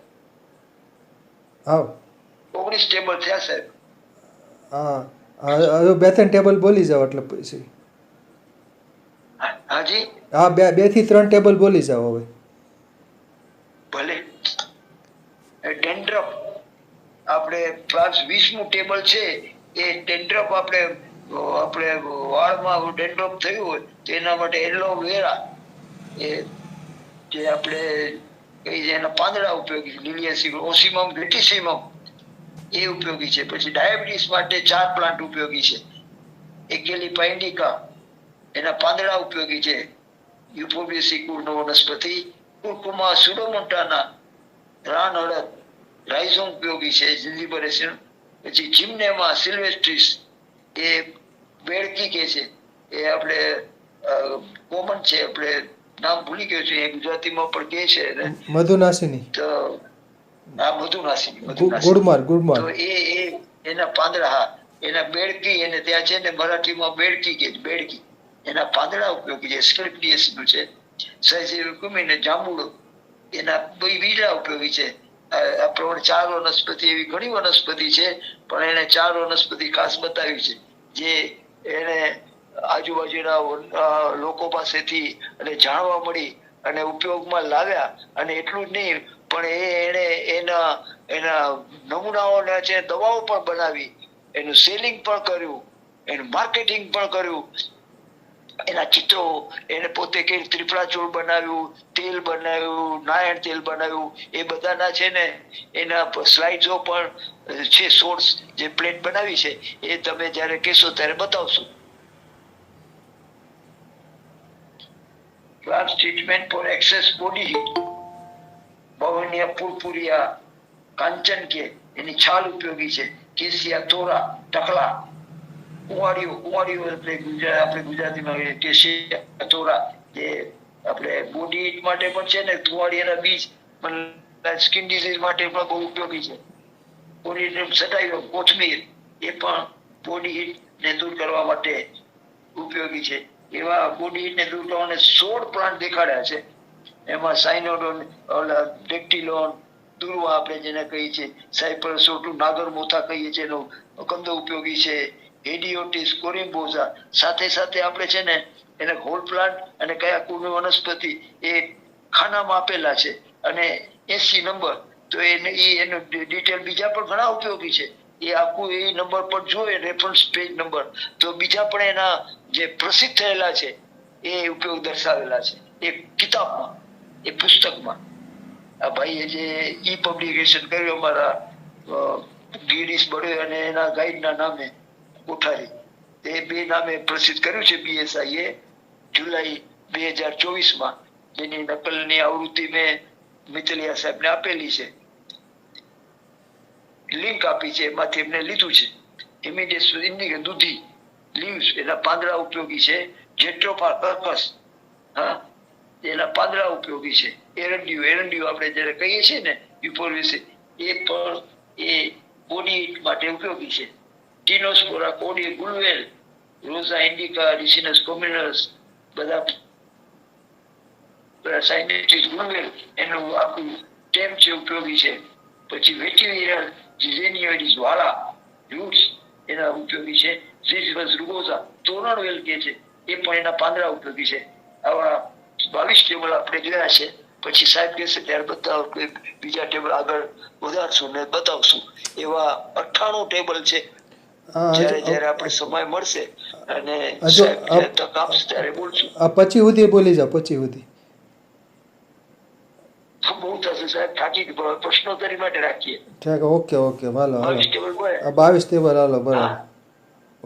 હા 19 ટેબલ થયા સાહેબ. હા, હવે 2-3 ટેબલ બોલી જાઓ એટલે પછી. હાજી હા, 2 થી 3 ટેબલ બોલી જાઓ હવે. ભલે. ડેન્ડ્રફ, આપણે પ્લસ 20મું ટેબલ છે. એ ડેન્ડ્રફ આપણે વાળમાં ડેન્ડ્રફ થયું હોય તો એના માટે એલોવેરા, એ જે આપણે કઈ છે એના પાંદડા ઉપયોગી છે. લિલિયસી ઓસિમમ વેટિસિમમ એ ઉપયોગી છે. પછી ડાયાબિટીસ માટે 4 પ્લાન્ટ ઉપયોગી છે. એકેલી પાઇન્ડિકા, એના પાંદડા ઉપયોગી છે. યુફોર્બિયસી કુળનો વનસ્પતિ. કુર્કુમા સુડોમોન્ટાના, રાન અડદ, રાઇઝોમ ઉપયોગી છે. જિંજીબરેસિન. પછી જીમ્નેમા સિલ્વેસ્ટ્રીસ, એ બેડકી કે છે, એ આપણે કોમન છે. આપણે નામ ભૂલી ગયો છું, એ ગુજરાતીમાં પણ કે છે એને. મધુનાસિની, તો આ મધુનાસિની, ગુડમાર, તો એના પાંદડા, હા, એના બેડકી, એને ત્યાં છે ને મરાઠીમાં બેડકી કે બેડકી, એના પાંદડા ઉપયોગી છે. સ્ક્રિપ્ટિયસ નું છે. સહેજ કુમીને જાંબુડો, એના બીજા ઉપયોગી છે. આ પ્રમાણે 4 વનસ્પતિ, એવી ઘણી વનસ્પતિ છે, પણ એને 4 વનસ્પતિ ખાસ બતાવી છે, જે એને આજુબાજુના લોકો પાસેથી અને જાણવા મળી અને ઉપયોગમાં લાવ્યા. અને એટલું જ નહીં, પણ એને એના નમૂનાઓને છે દવાઓ પણ બનાવી, એનું સેલિંગ પણ કર્યું, એનું માર્કેટિંગ પણ કર્યું. એના ચિત્રો, એને પોતે કઈ ત્રિફળા ચૂર્ણ બનાવ્યું, તેલ બનાવ્યું, નાયણ તેલ બનાવ્યું, એ બધાના છે ને એના સ્લાઇડ્સો પણ છે. સોર્સ જે પ્લેટ બનાવી છે એ તમે જ્યારે કહેશો ત્યારે બતાવશું. Class treatment for excess body heat, બવનિયા પુરપુરિયા, કાંચન કે, એની છાલ ઉપયોગી છે. કેસિયા તોરા, ટકલા, કુંવાડીઓ એટલે આપણે ગુજરાતીમાં કેસિયા તોરા, જે આપણે બોડી હીટ માટે પણ છે ને. કુંવાડીયાના બીજ સ્કિન ડિઝીઝ માટે પણ બહુ ઉપયોગી છે. બોડી સટાયો, કોથમીર, એ પણ બોડી હીટ ને દૂર કરવા માટે ઉપયોગી છે. એવા બોડી હીટ ને દૂર કરવાને 16 પ્લાન્ટ દેખાડ્યા છે. એમાં સાઇનોડોન, ડેક્ટિલોન, દુર્વા આપણે જેને કહીએ છીએ, સાયપરસોટુ, નાગરમોથા કહીએ છીએ, એનો કંદો ઉપયોગી છે. હેડિયોટિસ, કોરિમ્બોઝા, સાથે સાથે આપણે છે ને એને હોલ પ્લાન્ટ અને કયા કુળની વનસ્પતિ એ ખાનામાં આપેલા છે. અને 80 નંબર, તો એનું ડિટેલ બીજા પણ ઘણા ઉપયોગી છે. એ આખું એ નંબર પર જોઈએ, રેફરન્સ પેજ નંબર, તો બીજા પણ એના જે પ્રસિદ્ધ થયેલા છે એ ઉપયોગ દર્શાવેલા છે એ કિતાબમાં, એ પુસ્તકમાં. આ ભાઈએ જે પબ્લિકેશન કર્યું અમારા ગિરીશ બડે અને એના ગાઈડના નામે, કોઠારી, એ 2 નામે પ્રસિદ્ધ કર્યું છે. BSI એ જુલાઈ 2024માં, જેની નકલની આવૃત્તિ મેં મિતલિયા સાહેબને આપેલી છે. લિંક આપી છે, એમાંથી એમને લીધું છે. ઇમિડિયેટ દૂધી લીવ્સ, એના પાંદડા ઉપયોગી છે. જેટ્રોફા કર્કસ, હા, એના પાંદડા ઉપયોગી છે. એરંડિયું આપણે જયારે કહીએ છીએ ને યુફોર્બિસ, એ પણ એ બોડી માટે ઉપયોગી છે. ટીનોસ્પોરા કોડી ગુલવેલ, રોઝા ઇન્ડિકા, રિસિનસ કોમ્યુનસ, બધા સાયનેટિક ગુલવેલ એનું આખું ટેમ છે, ઉપયોગી છે. પછી વેટિવિરલ જીઝેનિયોઇડિસ વાળા રૂટ્સ એના ઉપયોગી છે. ઝીઝિફસ રૂગોઝા તોરણવેલ કે છે, એ પણ એના પાંદડા ઉપયોગી છે. આવા 22 ટેબલ આપણે જોયા છે. પછી સાહેબ કહેશે ત્યારે બતાવો કે બીજા ટેબલ આગળ વધારશું ને બતાવશું. એવા 98 ટેબલ છે. જ્યારે જ્યારે આપણે સમય મળશે અને સાહેબ જ્યારે તક આપશે ત્યારે બોલશું. આ પછી સુધી બોલી જાઓ, પછી સુધી બહુ થશે સાહેબ, થાકી પ્રશ્નોત્તરી માટે રાખીએ. ઠીક, ઓકે ઓકે, હાલો હાલો. 22 ટેબલ બોલે. 22 ટેબલ, હાલો, બરાબર.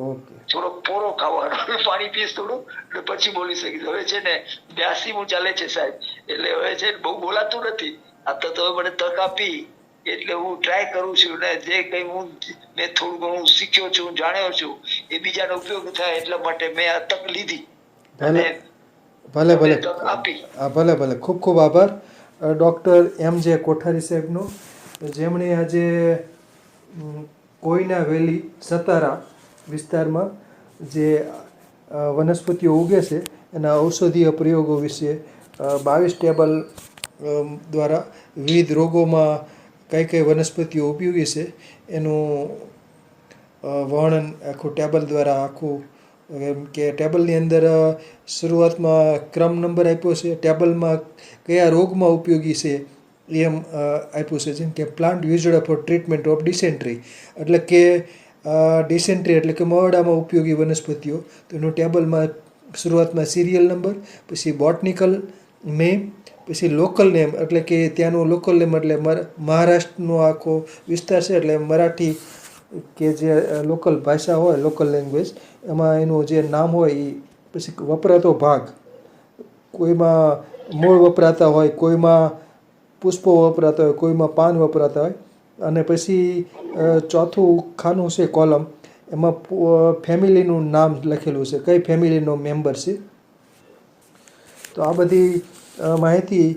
ઓકે. થોડો પોરો ખાવાનો, પાણી પીસ થોડું એટલે પછી બોલી શકીશ. હવે છે ને 82 ચાલે છે સાહેબ, એટલે હવે છે ને બહુ બોલાતું નથી. આ તો તમે મને તક આપી એટલે હું ટ્રાય કરું છું ને જે કઈ હું મેં થોડું ઘણું શીખ્યો છું, જાણ્યો છું, એ બીજાનો ઉપયોગ થાય એટલા માટે મેં આ તક લીધી. ભલે ભલે ભલે, તક આપી. હા, ભલે ભલે, ખૂબ ખૂબ આભાર ડૉક્ટર MJ કોઠારી સાહેબનો, જેમણે આજે કોઈના વેલી સતારા વિસ્તારમાં જે વનસ્પતિઓ ઉગે છે એના ઔષધીય પ્રયોગો વિશે 22 ટેબલ દ્વારા વિવિધ રોગોમાં કઈ કઈ વનસ્પતિઓ ઉપયોગી છે એનું વર્ણન આખું ટેબલ દ્વારા આખું, એમ કે ટેબલની અંદર શરૂઆતમાં ક્રમ નંબર આપ્યો છે, ટેબલમાં કયા રોગમાં ઉપયોગી છે એમ આપ્યું છે. જેમ કે plant used for treatment of dysentery, એટલે કે ડિસેન્ટ્રી એટલે કે મરડામાં ઉપયોગી વનસ્પતિઓ, તો એનું ટેબલમાં શરૂઆતમાં સિરિયલ નંબર, પછી બોટનિકલ નેમ, પછી લોકલ નેમ એટલે કે ત્યાંનું લોકલ નેમ એટલે મહારાષ્ટ્રનો આખો વિસ્તાર છે એટલે મરાઠી કે જે લોકલ ભાષા હોય, લોકલ લેંગ્વેજ, એમાં એનું જે નામ હોય એ, પછી વપરાતો ભાગ, કોઈમાં મૂળ વપરાતા હોય, કોઈમાં પુષ્પો વપરાતા હોય, કોઈમાં પાન વપરાતા હોય, અને પછી ચોથું ખાનું છે કોલમ, એમાં ફેમિલીનું નામ લખેલું છે, કઈ ફેમિલીનો મેમ્બર છે. તો આ બધી માહિતી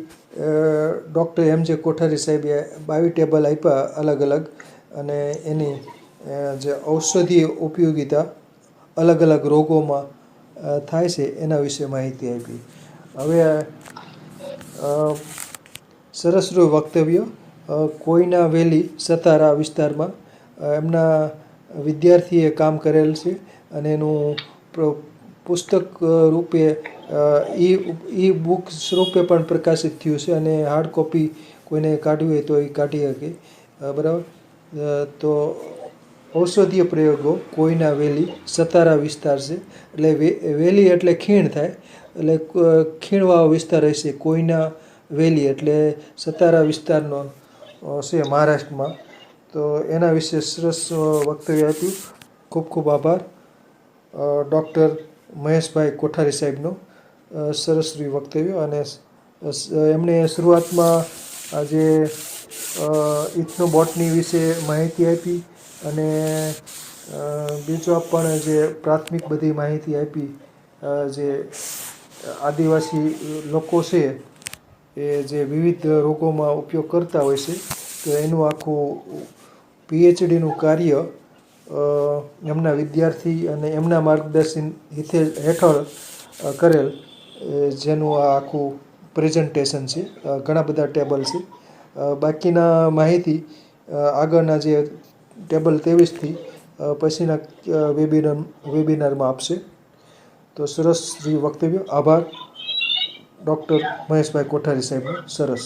ડૉક્ટર MJ કોઠારી સાહેબે 22 ટેબલ આપ્યા અલગ અલગ, અને એની જે ઔષધીય ઉપયોગિતા અલગ અલગ રોગોમાં થાય છે એના વિશે માહિતી આપી. હવે સરસ રહ્યું વક્તવ્ય કોઈના વેલી સતારા વિસ્તારમાં એમના વિદ્યાર્થીએ કામ કરેલ છે, અને એનું પુસ્તક રૂપે ઈ બુક સ્વરૂપે પણ પ્રકાશિત થયું છે, અને હાર્ડ કોપી કોઈને કાઢવી હોય તો એ કાઢી શકે, બરાબર. તો ઔષધીય પ્રયોગો કોઈના વેલી સતારા વિસ્તાર છે, એટલે વેલી એટલે ખીણ થાય, એટલે ખીણવાળો વિસ્તાર હશે કોઈના વેલી, એટલે સતારા વિસ્તારનો છે મહારાષ્ટ્રમાં. તો એના વિશે સરસ વક્તવ્ય આપ્યું. ખૂબ ખૂબ આભાર ડૉક્ટર મહેશભાઈ કોઠારી સાહેબનો, સરસ રહ્યું વક્તવ્ય. અને એમણે શરૂઆતમાં આજે ઇથનોબોટની વિશે માહિતી આપી, અને બીજો પણ જે પ્રાથમિક બધી માહિતી આપી, જે આદિવાસી લોકો છે એ જે વિવિધ રોગોમાં ઉપયોગ કરતા હોય છે, તો એનું આખું PhDનું કાર્ય એમના વિદ્યાર્થી અને એમના માર્ગદર્શન હેઠળ કરેલ, જેનું આ આખું પ્રેઝન્ટેશન છે. ઘણા બધા ટેબલ છે, બાકીના માહિતી આગળના જે ટેબલ 23થી પછીના વેબિનારમાં આપશે. તો સરસ વક્તવ્ય. આભાર ડૉક્ટર મહેશભાઈ કોઠારી સાહેબનો. સરસ.